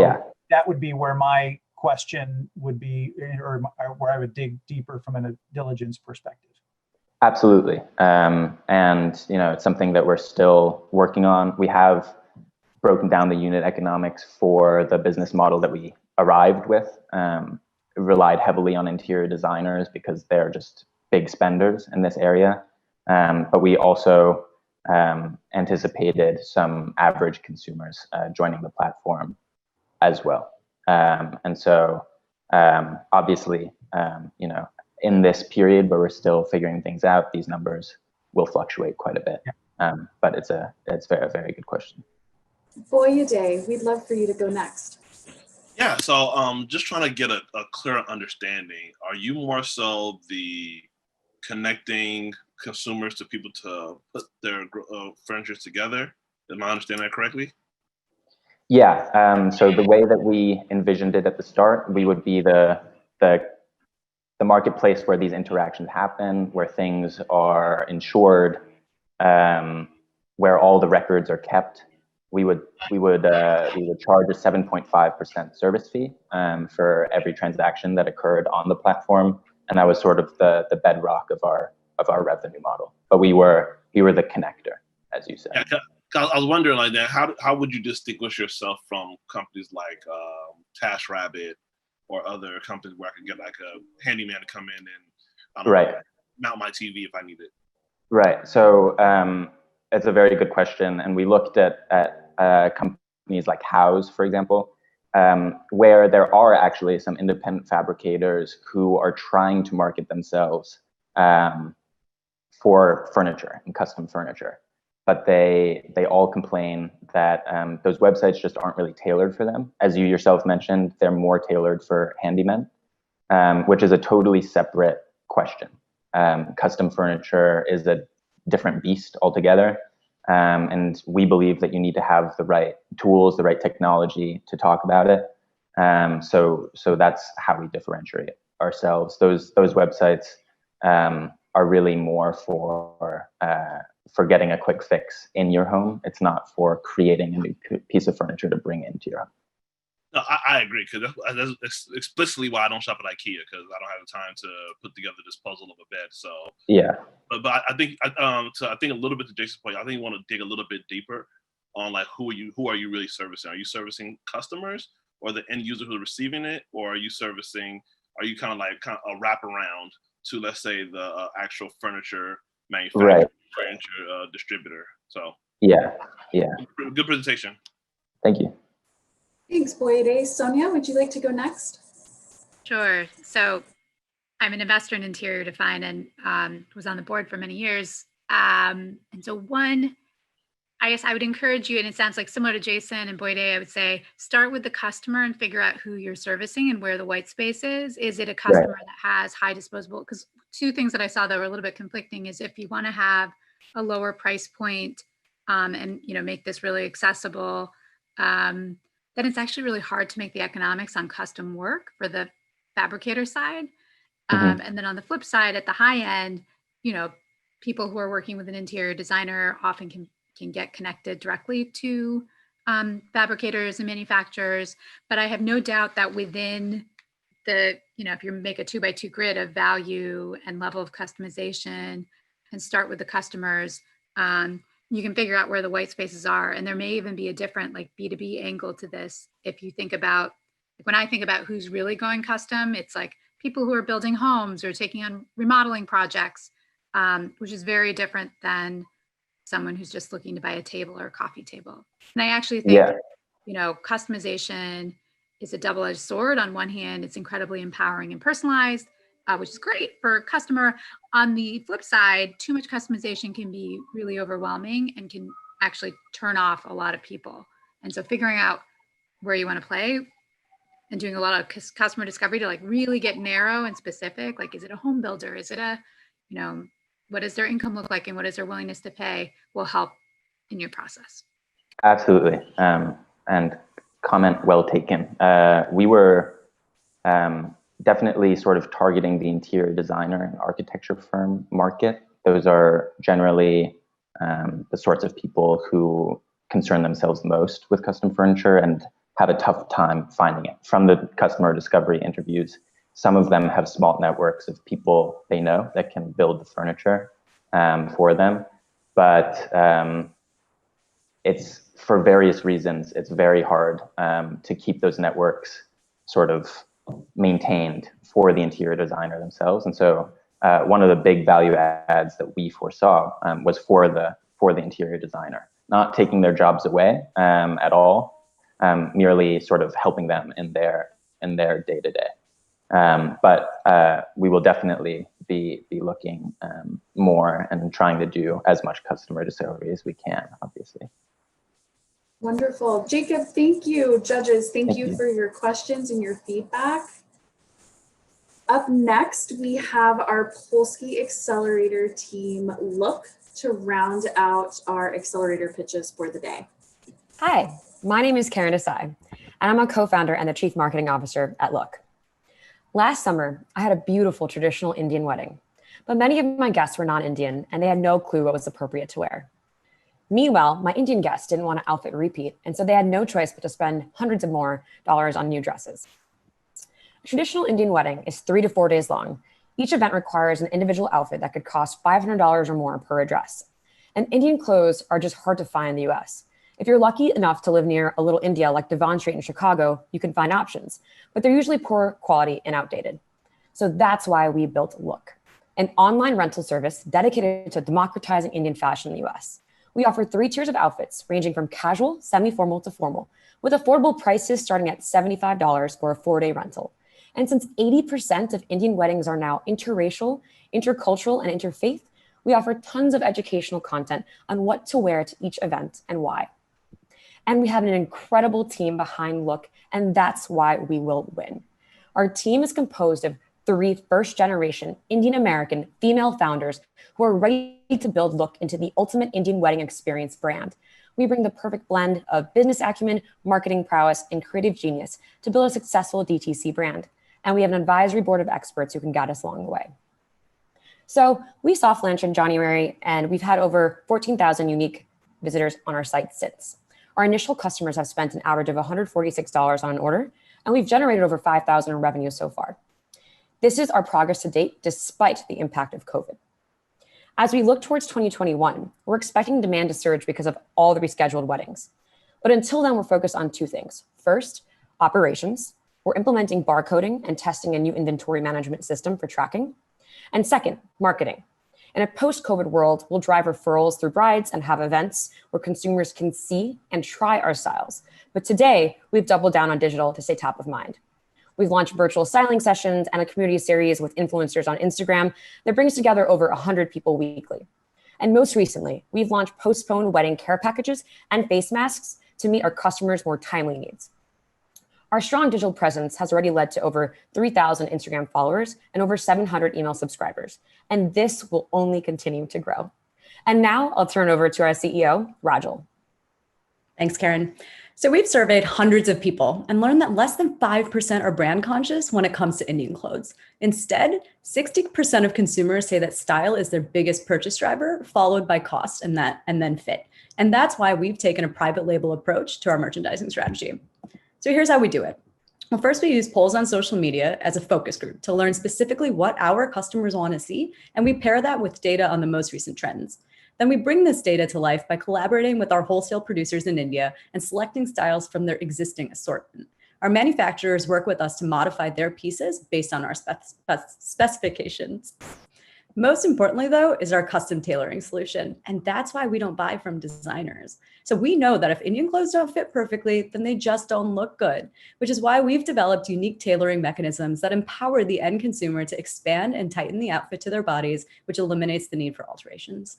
that would be where my question would be, or where I would dig deeper from a diligence perspective. Absolutely. And it's something that we're still working on. We have broken down the unit economics for the business model that we arrived with. Relied heavily on interior designers because they're just big spenders in this area. But we also anticipated some average consumers joining the platform as well. And so obviously, in this period where we're still figuring things out, these numbers will fluctuate quite a bit. But it's a very, very good question. Boyade, we'd love for you to go next. Yeah, so just trying to get a clearer understanding. Are you more so the connecting consumers to people to put their furniture together? Am I understanding that correctly? Yeah. So the way that we envisioned it at the start, we would be the marketplace where these interactions happen, where things are insured, where all the records are kept, we would charge a 7.5% service fee for every transaction that occurred on the platform, and that was sort of the bedrock of our revenue model. But we were the connector, as you said. Yeah, I was wondering, like, that, how would you distinguish yourself from companies like TaskRabbit or other companies where I could get like a handyman to come in and right. mount my TV if I need it? Right. So it's a very good question, and we looked at companies like House, for example, where there are actually some independent fabricators who are trying to market themselves for furniture and custom furniture, but they all complain that those websites just aren't really tailored for them. As you yourself mentioned, they're more tailored for handymen, which is a totally separate question. Custom furniture is a different beast altogether. And we believe that you need to have the right tools, the right technology to talk about it. So that's how we differentiate ourselves. Those websites are really more for getting a quick fix in your home. It's not for creating a new piece of furniture to bring into your home. No, I agree, because that's explicitly why I don't shop at IKEA, because I don't have the time to put together this puzzle of a bed. So yeah, but I think I think a little bit to Jason's point, I think you want to dig a little bit deeper on like who are you really servicing? Are you servicing customers or the end user who's receiving it, or are you kind of a wraparound to, let's say, the actual furniture manufacturer, right, furniture distributor? So yeah. Good presentation. Thank you. Thanks, Boyede. Sonia, would you like to go next? Sure. So I'm an investor in interior design and was on the board for many years. And so I guess I would encourage you, and it sounds like similar to Jason and Boyede, I would say start with the customer and figure out who you're servicing and where the white space is. Is it a customer that has high disposable? Because two things that I saw that were a little bit conflicting is if you want to have a lower price point and make this really accessible, then it's actually really hard to make the economics on custom work for the fabricator side. And then on the flip side, at the high end, people who are working with an interior designer often can get connected directly to fabricators and manufacturers. But I have no doubt that within the, if you make a 2x2 grid of value and level of customization and start with the customers, you can figure out where the white spaces are. And there may even be a different like B2B angle to this. If you think about, when I think about who's really going custom, it's like people who are building homes or taking on remodeling projects, which is very different than someone who's just looking to buy a table or a coffee table. And I actually think, customization is a double-edged sword. On one hand, it's incredibly empowering and personalized, which is great for a customer. On the flip side, too much customization can be really overwhelming and can actually turn off a lot of people. And so figuring out where you want to play and doing a lot of customer discovery to like really get narrow and specific, like, is it a home builder? Is it what does their income look like and what is their willingness to pay, will help in your process. Absolutely. And comment well taken. We were definitely sort of targeting the interior designer and architecture firm market. Those are generally the sorts of people who concern themselves most with custom furniture and have a tough time finding it. From the customer discovery interviews, some of them have small networks of people they know that can build the furniture for them. But it's, for various reasons, it's very hard to keep those networks sort of maintained for the interior designer themselves. And so one of the big value adds that we foresaw was for the interior designer, not taking their jobs away at all, merely sort of helping them in their day-to-day. But we will definitely be looking more and trying to do as much customer discovery as we can, obviously. Wonderful. Jacob, thank you. Judges, thank you for your questions and your feedback. Up next, we have our Polsky Accelerator team look to round out our Accelerator pitches for the day. Hi, my name is Karen Desai, and I'm a co-founder and the Chief Marketing Officer at Look. Last summer, I had a beautiful traditional Indian wedding, but many of my guests were non-Indian and they had no clue what was appropriate to wear. Meanwhile, my Indian guests didn't want to outfit repeat, and so they had no choice but to spend hundreds of more dollars on new dresses. A traditional Indian wedding is 3 to 4 days long. Each event requires an individual outfit that could cost $500 or more per dress. And Indian clothes are just hard to find in the US. If you're lucky enough to live near a little India like Devon Street in Chicago, you can find options, but they're usually poor quality and outdated. So that's why we built Look, an online rental service dedicated to democratizing Indian fashion in the US. We offer 3 tiers of outfits ranging from casual, semi-formal to formal, with affordable prices starting at $75 for a 4-day rental. And since 80% of Indian weddings are now interracial, intercultural, and interfaith, we offer tons of educational content on what to wear to each event and why. And we have an incredible team behind Look, and that's why we will win. Our team is composed of 3 first-generation Indian American female founders who are ready to build Look into the ultimate Indian wedding experience brand. We bring the perfect blend of business acumen, marketing prowess, and creative genius to build a successful DTC brand. And we have an advisory board of experts who can guide us along the way. So we soft launched in January, and we've had over 14,000 unique visitors on our site since. Our initial customers have spent an average of $146 on an order, and we've generated over $5,000 in revenue so far. This is our progress to date, despite the impact of COVID. As we look towards 2021, we're expecting demand to surge because of all the rescheduled weddings. But until then, we're focused on 2 things. First, operations. We're implementing barcoding and testing a new inventory management system for tracking. And second, marketing. In a post-COVID world, we'll drive referrals through brides and have events where consumers can see and try our styles. But today, we've doubled down on digital to stay top of mind. We've launched virtual styling sessions and a community series with influencers on Instagram that brings together over 100 people weekly. And most recently, we've launched postponed wedding care packages and face masks to meet our customers' more timely needs. Our strong digital presence has already led to over 3,000 Instagram followers and over 700 email subscribers. And this will only continue to grow. And now I'll turn over to our CEO, Rajal. Thanks, Karen. So we've surveyed hundreds of people and learned that less than 5% are brand conscious when it comes to Indian clothes. Instead, 60% of consumers say that style is their biggest purchase driver, followed by cost and then fit. And that's why we've taken a private label approach to our merchandising strategy. So here's how we do it. Well, first, we use polls on social media as a focus group to learn specifically what our customers want to see, and we pair that with data on the most recent trends. Then we bring this data to life by collaborating with our wholesale producers in India and selecting styles from their existing assortment. Our manufacturers work with us to modify their pieces based on our specifications. Most importantly, though, is our custom tailoring solution. And that's why we don't buy from designers. So we know that if Indian clothes don't fit perfectly, then they just don't look good, which is why we've developed unique tailoring mechanisms that empower the end consumer to expand and tighten the outfit to their bodies, which eliminates the need for alterations.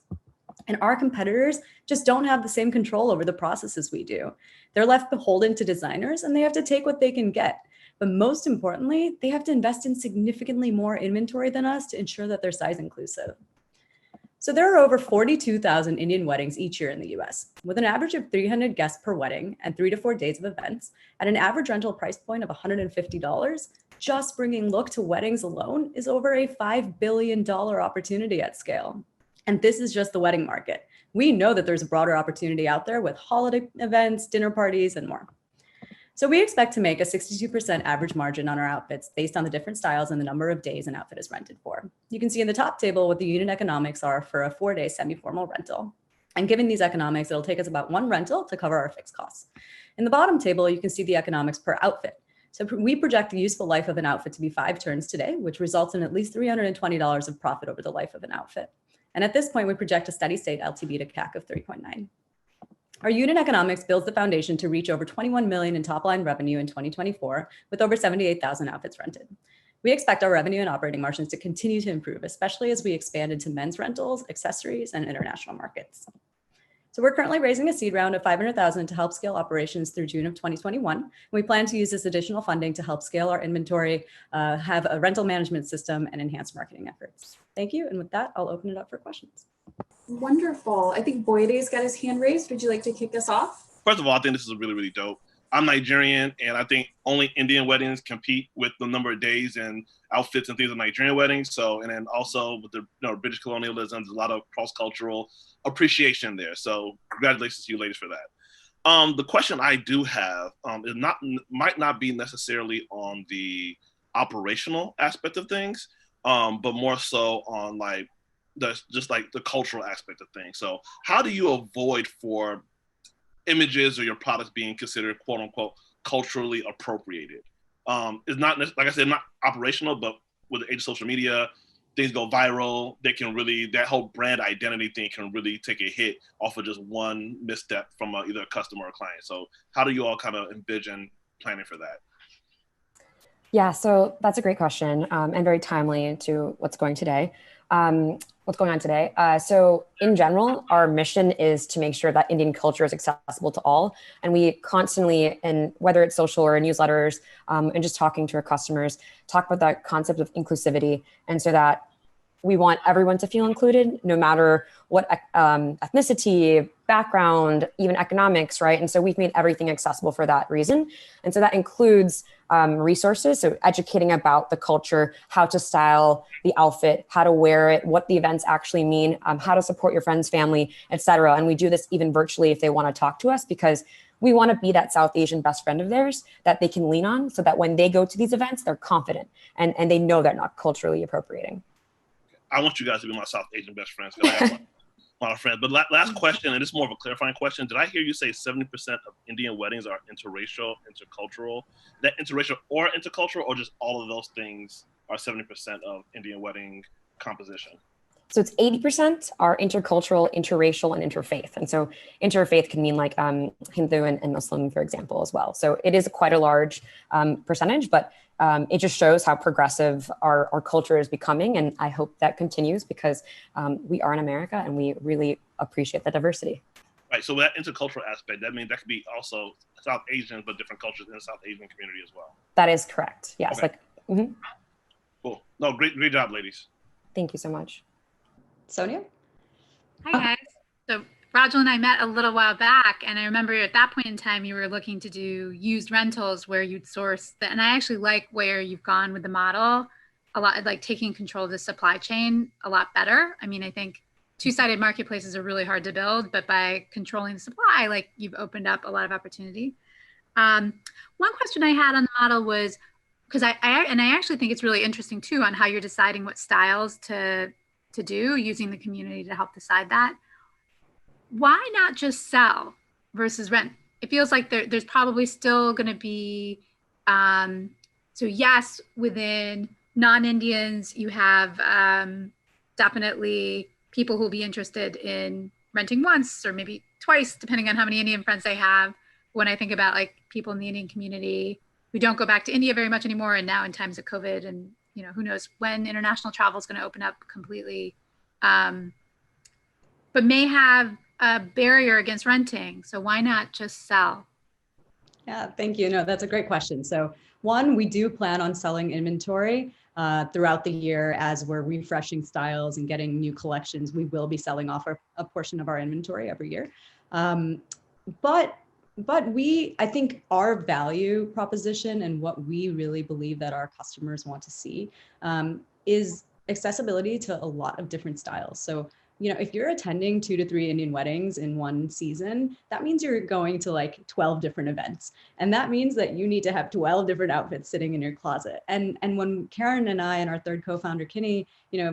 And our competitors just don't have the same control over the processes we do. They're left beholden to designers, and they have to take what they can get. But most importantly, they have to invest in significantly more inventory than us to ensure that they're size inclusive. So there are over 42,000 Indian weddings each year in the US, with an average of 300 guests per wedding and 3 to 4 days of events at an average rental price point of $150. Just bringing Look to weddings alone is over a $5 billion opportunity at scale. And this is just the wedding market. We know that there's a broader opportunity out there with holiday events, dinner parties, and more. So we expect to make a 62% average margin on our outfits based on the different styles and the number of days an outfit is rented for. You can see in the top table what the unit economics are for a 4-day semi-formal rental. And given these economics, it'll take us about 1 rental to cover our fixed costs. In the bottom table, you can see the economics per outfit. So we project the useful life of an outfit to be 5 turns today, which results in at least $320 of profit over the life of an outfit. And at this point, we project a steady state LTV to CAC of 3.9. Our unit economics builds the foundation to reach over 21 million in top line revenue in 2024 with over 78,000 outfits rented. We expect our revenue and operating margins to continue to improve, especially as we expand into men's rentals, accessories, and international markets. So we're currently raising a seed round of $500,000 to help scale operations through June of 2021. We plan to use this additional funding to help scale our inventory, have a rental management system, and enhance marketing efforts. Thank you. And with that, I'll open it up for questions. Wonderful. I think Boyde's got his hand raised. Would you like to kick us off? First of all, I think this is really, really dope. I'm Nigerian, and I think only Indian weddings compete with the number of days and outfits and things of Nigerian weddings. So, and then also with the British colonialism, there's a lot of cross-cultural appreciation there. So congratulations to you ladies for that. The question I do have might not be necessarily on the operational aspect of things, but more so on like the cultural aspect of things. So how do you avoid for images or your products being considered quote unquote culturally appropriated? It's not, like I said, not operational, but with the age of social media, things go viral. They can really, that whole brand identity thing can really take a hit off of just one misstep from either a customer or client. So how do you all kind of envision planning for that? Yeah, so that's a great question and very timely to what's going on today. So in general, our mission is to make sure that Indian culture is accessible to all. And we constantly, and whether it's social or newsletters and just talking to our customers, talk about that concept of inclusivity. And so that we want everyone to feel included, no matter what ethnicity, background, even economics, right? And so we've made everything accessible for that reason. And so that includes resources, so educating about the culture, how to style the outfit, how to wear it, what the events actually mean, how to support your friend's family, etc. And we do this even virtually if they want to talk to us, because we want to be that South Asian best friend of theirs that they can lean on, so that when they go to these events, they're confident and they know they're not culturally appropriating. I want you guys to be my South Asian best friends, because I have a lot of friends. But last question, and this is more of a clarifying question. Did I hear you say 70% of Indian weddings are interracial, intercultural? That interracial or intercultural, or just all of those things are 70% of Indian wedding composition? So it's 80% are intercultural, interracial, and interfaith. And so interfaith can mean like Hindu and Muslim, for example, as well. So it is quite a large percentage, but it just shows how progressive our culture is becoming. And I hope that continues, because we are in America and we really appreciate the diversity. Right, so that intercultural aspect, that means that could be also South Asians, but different cultures in the South Asian community as well. That is correct, yes. Okay. Cool, no, great job, ladies. Thank you so much. Sonia? Hi, guys. So Rajal and I met a little while back, and I remember at that point in time, you were looking to do used rentals where you'd source and I actually like where you've gone with the model a lot, like taking control of the supply chain a lot better. I mean, I think two-sided marketplaces are really hard to build, but by controlling the supply, like you've opened up a lot of opportunity. One question I had on the model was, because I actually think it's really interesting too on how you're deciding what styles to do, using the community to help decide that. Why not just sell versus rent? It feels like there's probably still going to be, so yes, within non-Indians, you have definitely people who'll be interested in renting once or maybe twice, depending on how many Indian friends they have. When I think about like people in the Indian community who don't go back to India very much anymore, and now in times of COVID, and who knows when international travel is going to open up completely, but may have a barrier against renting. So why not just sell? Yeah, thank you. No, that's a great question. So one, we do plan on selling inventory throughout the year as we're refreshing styles and getting new collections. We will be selling off a portion of our inventory every year. But I think our value proposition and what we really believe that our customers want to see is accessibility to a lot of different styles. So, if you're attending 2 to 3 Indian weddings in one season, that means you're going to like 12 different events. And that means that you need to have 12 different outfits sitting in your closet. And when Karen and I and our third co-founder, Kinney,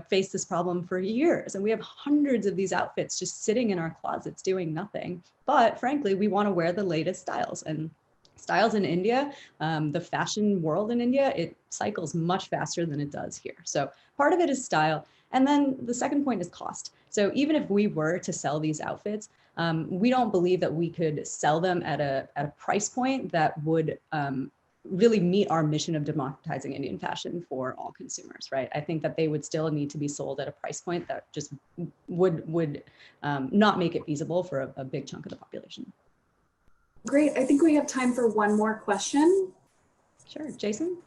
faced this problem for years, and we have hundreds of these outfits just sitting in our closets doing nothing. But frankly, we want to wear the latest styles. And styles in India, the fashion world in India, it cycles much faster than it does here. So part of it is style. And then the second point is cost. So even if we were to sell these outfits, we don't believe that we could sell them at a price point that would really meet our mission of democratizing Indian fashion for all consumers, right? I think that they would still need to be sold at a price point that just would not make it feasible for a big chunk of the population. Great. I think we have time for one more question. Sure. Jason?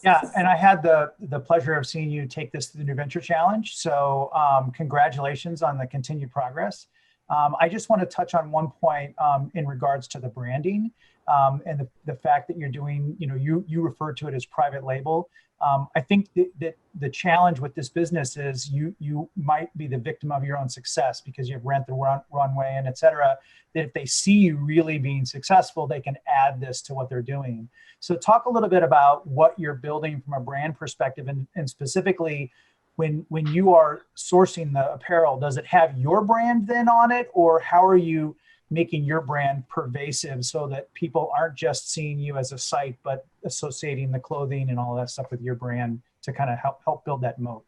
Yeah, and I had the pleasure of seeing you take this to the New Venture Challenge. So congratulations on the continued progress. I just want to touch on one point in regards to the branding and the fact that you're doing, you refer to it as private label. I think that the challenge with this business is you might be the victim of your own success because you have Rent the Runway and et cetera, that if they see you really being successful, they can add this to what they're doing. So talk a little bit about what you're building from a brand perspective and specifically when you are sourcing the apparel, does it have your brand then on it, or how are you making your brand pervasive so that people aren't just seeing you as a site, but associating the clothing and all that stuff with your brand to kind of help build that moat?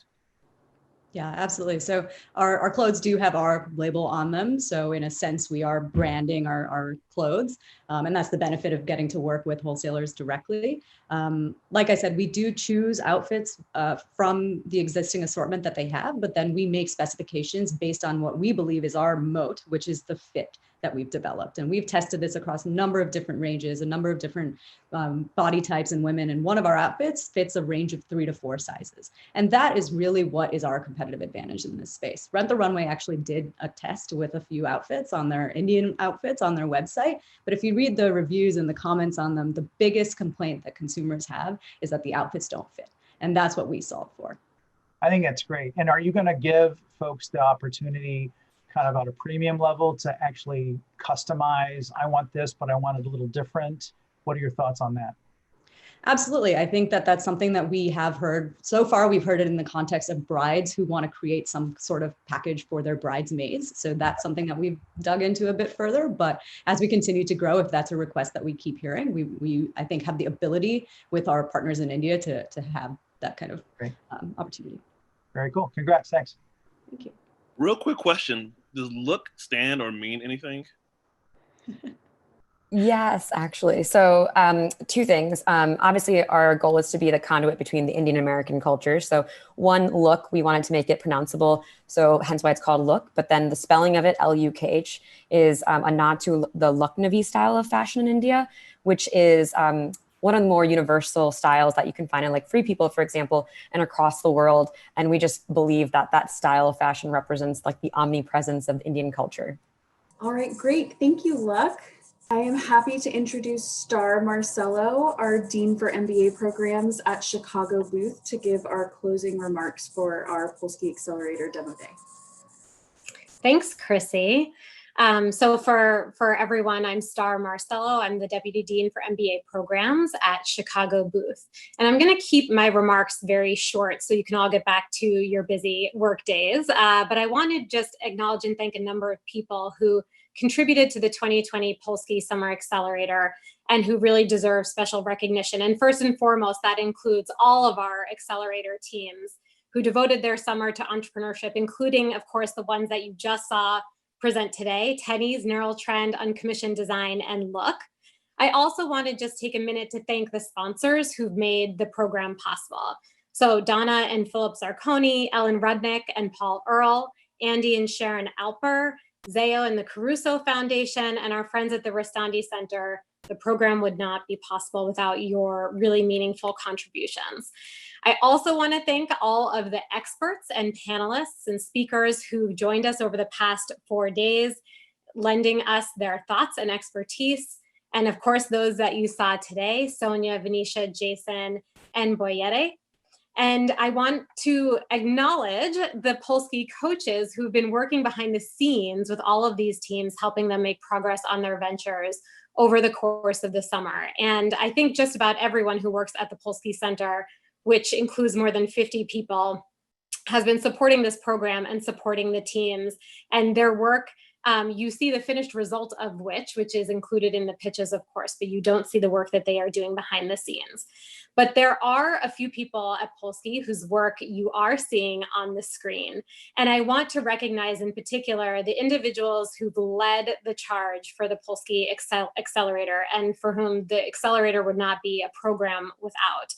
Yeah, absolutely. So our clothes do have our label on them. So in a sense, we are branding our clothes. And that's the benefit of getting to work with wholesalers directly. Like I said, we do choose outfits from the existing assortment that they have, but then we make specifications based on what we believe is our moat, which is the fit that we've developed. And we've tested this across a number of different ranges, a number of different body types in women. And one of our outfits fits a range of 3 to 4 sizes. And that is really what is our competitive advantage in this space. Rent the Runway actually did a test with a few outfits on their Indian outfits on their website. But if you read the reviews and the comments on them, the biggest complaint that consumers have is that the outfits don't fit. And that's what we solve for. I think that's great. And are you going to give folks the opportunity kind of at a premium level to actually customize? I want this, but I want it a little different. What are your thoughts on that? Absolutely. I think that that's something that we have heard. So far, we've heard it in the context of brides who want to create some sort of package for their bridesmaids. So that's something that we've dug into a bit further. But as we continue to grow, if that's a request that we keep hearing, we I think, have the ability with our partners in India to have that kind of opportunity. Very cool. Congrats. Thanks. Thank you. Real quick question. Does look stand or mean anything? Yes, actually. So 2 things. Obviously, our goal is to be the conduit between the Indian American cultures. So one, look, we wanted to make it pronounceable. So hence why it's called look. But then the spelling of it, L-U-K-H, is a nod to the Lucknowi style of fashion in India, which is one of the more universal styles that you can find in like Free People, for example, and across the world. And we just believe that that style of fashion represents like the omnipresence of Indian culture. All right, great. Thank you, Luck. I am happy to introduce Star Marcello, our Dean for MBA programs at Chicago booth, to give our closing remarks for our Polsky Accelerator demo day. Thanks, Chrissy. So for everyone, I'm Star Marcello. I'm the Deputy Dean for MBA programs at Chicago booth. And I'm going to keep my remarks very short so you can all get back to your busy work days. But I want to just acknowledge and thank a number of people who contributed to the 2020 Polsky Summer Accelerator and who really deserve special recognition. And first and foremost, that includes all of our Accelerator teams who devoted their summer to entrepreneurship, including, of course, the ones that you just saw present today, Tenny's, Neural Trend, Uncommissioned Design, and Look. I also want to just take a minute to thank the sponsors who've made the program possible. So Donna and Philip Zarconi, Ellen Rudnick and Paul Earl, Andy and Sharon Alper, Zayo and the Caruso Foundation, and our friends at the Restandi Center. The program would not be possible without your really meaningful contributions. I also want to thank all of the experts and panelists and speakers who joined us over the past 4 days, lending us their thoughts and expertise. And of course, those that you saw today, Sonia, Venetia, Jason, and Boyere. And I want to acknowledge the Polsky coaches who've been working behind the scenes with all of these teams, helping them make progress on their ventures over the course of the summer. And I think just about everyone who works at the Polsky Center, which includes more than 50 people, has been supporting this program and supporting the teams. And their work, you see the finished result of which is included in the pitches, of course, but you don't see the work that they are doing behind the scenes. But there are a few people at Polsky whose work you are seeing on the screen. And I want to recognize in particular the individuals who've led the charge for the Polsky Accelerator and for whom the Accelerator would not be a program without.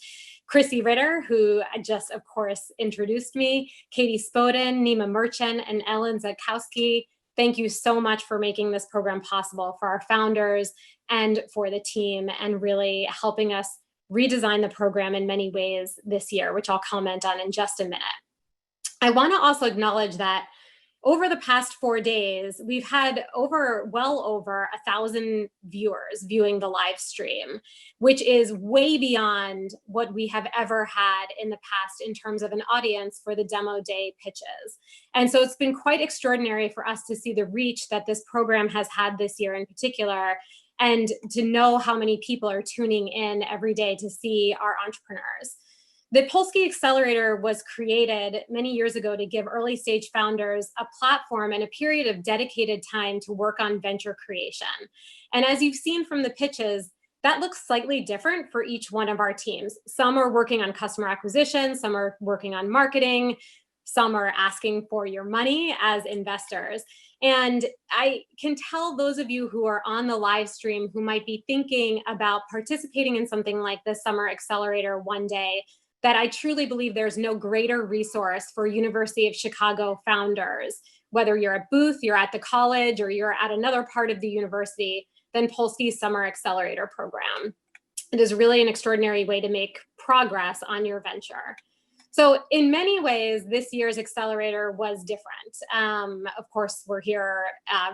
Chrissy Ritter, who just, of course, introduced me, Katie Spoden, Nima Merchant, and Ellen Zakowski. Thank you so much for making this program possible for our founders and for the team and really helping us redesign the program in many ways this year, which I'll comment on in just a minute. I want to also acknowledge that over the past 4 days, we've had well over 1,000 viewers viewing the live stream, which is way beyond what we have ever had in the past in terms of an audience for the demo day pitches. And so it's been quite extraordinary for us to see the reach that this program has had this year in particular, and to know how many people are tuning in every day to see our entrepreneurs. The Polsky Accelerator was created many years ago to give early stage founders a platform and a period of dedicated time to work on venture creation. And as you've seen from the pitches, that looks slightly different for each one of our teams. Some are working on customer acquisition, some are working on marketing, some are asking for your money as investors. And I can tell those of you who are on the live stream who might be thinking about participating in something like the Summer Accelerator one day, that I truly believe there's no greater resource for University of Chicago founders, whether you're at Booth, you're at the college, or you're at another part of the university, than Polsky's Summer Accelerator program. It is really an extraordinary way to make progress on your venture. So in many ways, this year's Accelerator was different. Of course, we're here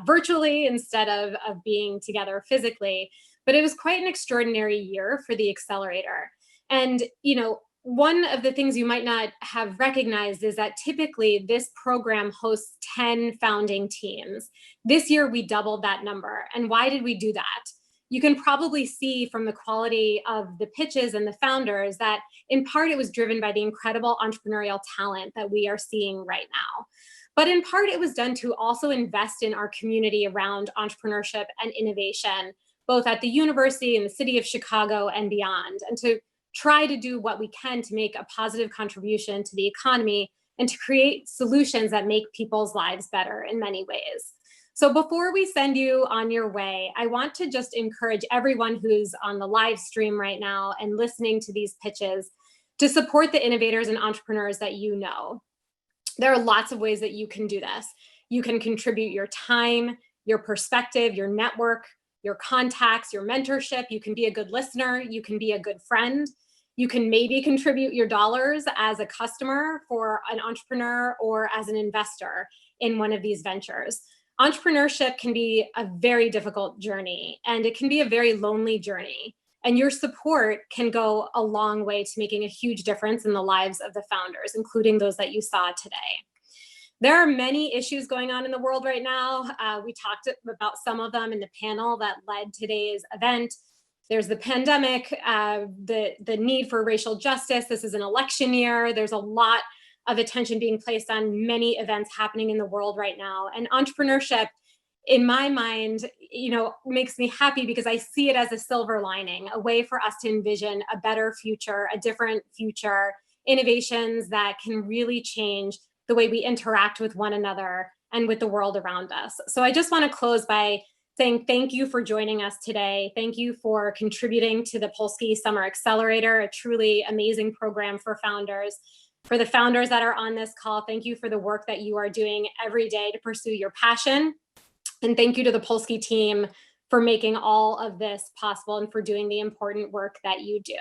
virtually instead of being together physically, but it was quite an extraordinary year for the Accelerator. And, one of the things you might not have recognized is that typically this program hosts 10 founding teams. This year, we doubled that number. And why did we do that? You can probably see from the quality of the pitches and the founders that in part it was driven by the incredible entrepreneurial talent that we are seeing right now. But in part it was done to also invest in our community around entrepreneurship and innovation, both at the university and the city of Chicago and beyond, and to try to do what we can to make a positive contribution to the economy and to create solutions that make people's lives better in many ways. So before we send you on your way, I want to just encourage everyone who's on the live stream right now and listening to these pitches to support the innovators and entrepreneurs that you know. There are lots of ways that you can do this. You can contribute your time, your perspective, your network, your contacts, your mentorship. You can be a good listener. You can be a good friend. You can maybe contribute your dollars as a customer for an entrepreneur or as an investor in one of these ventures. Entrepreneurship can be a very difficult journey, and it can be a very lonely journey. And your support can go a long way to making a huge difference in the lives of the founders, including those that you saw today. There are many issues going on in the world right now. We talked about some of them in the panel that led today's event. There's the pandemic, the need for racial justice. This is an election year. There's a lot of attention being placed on many events happening in the world right now. And entrepreneurship, in my mind, makes me happy because I see it as a silver lining, a way for us to envision a better future, a different future, innovations that can really change the way we interact with one another and with the world around us. So I just want to close by saying thank you for joining us today. Thank you for contributing to the Polsky Summer Accelerator, a truly amazing program for founders. For the founders that are on this call, thank you for the work that you are doing every day to pursue your passion. And thank you to the Polsky team for making all of this possible and for doing the important work that you do.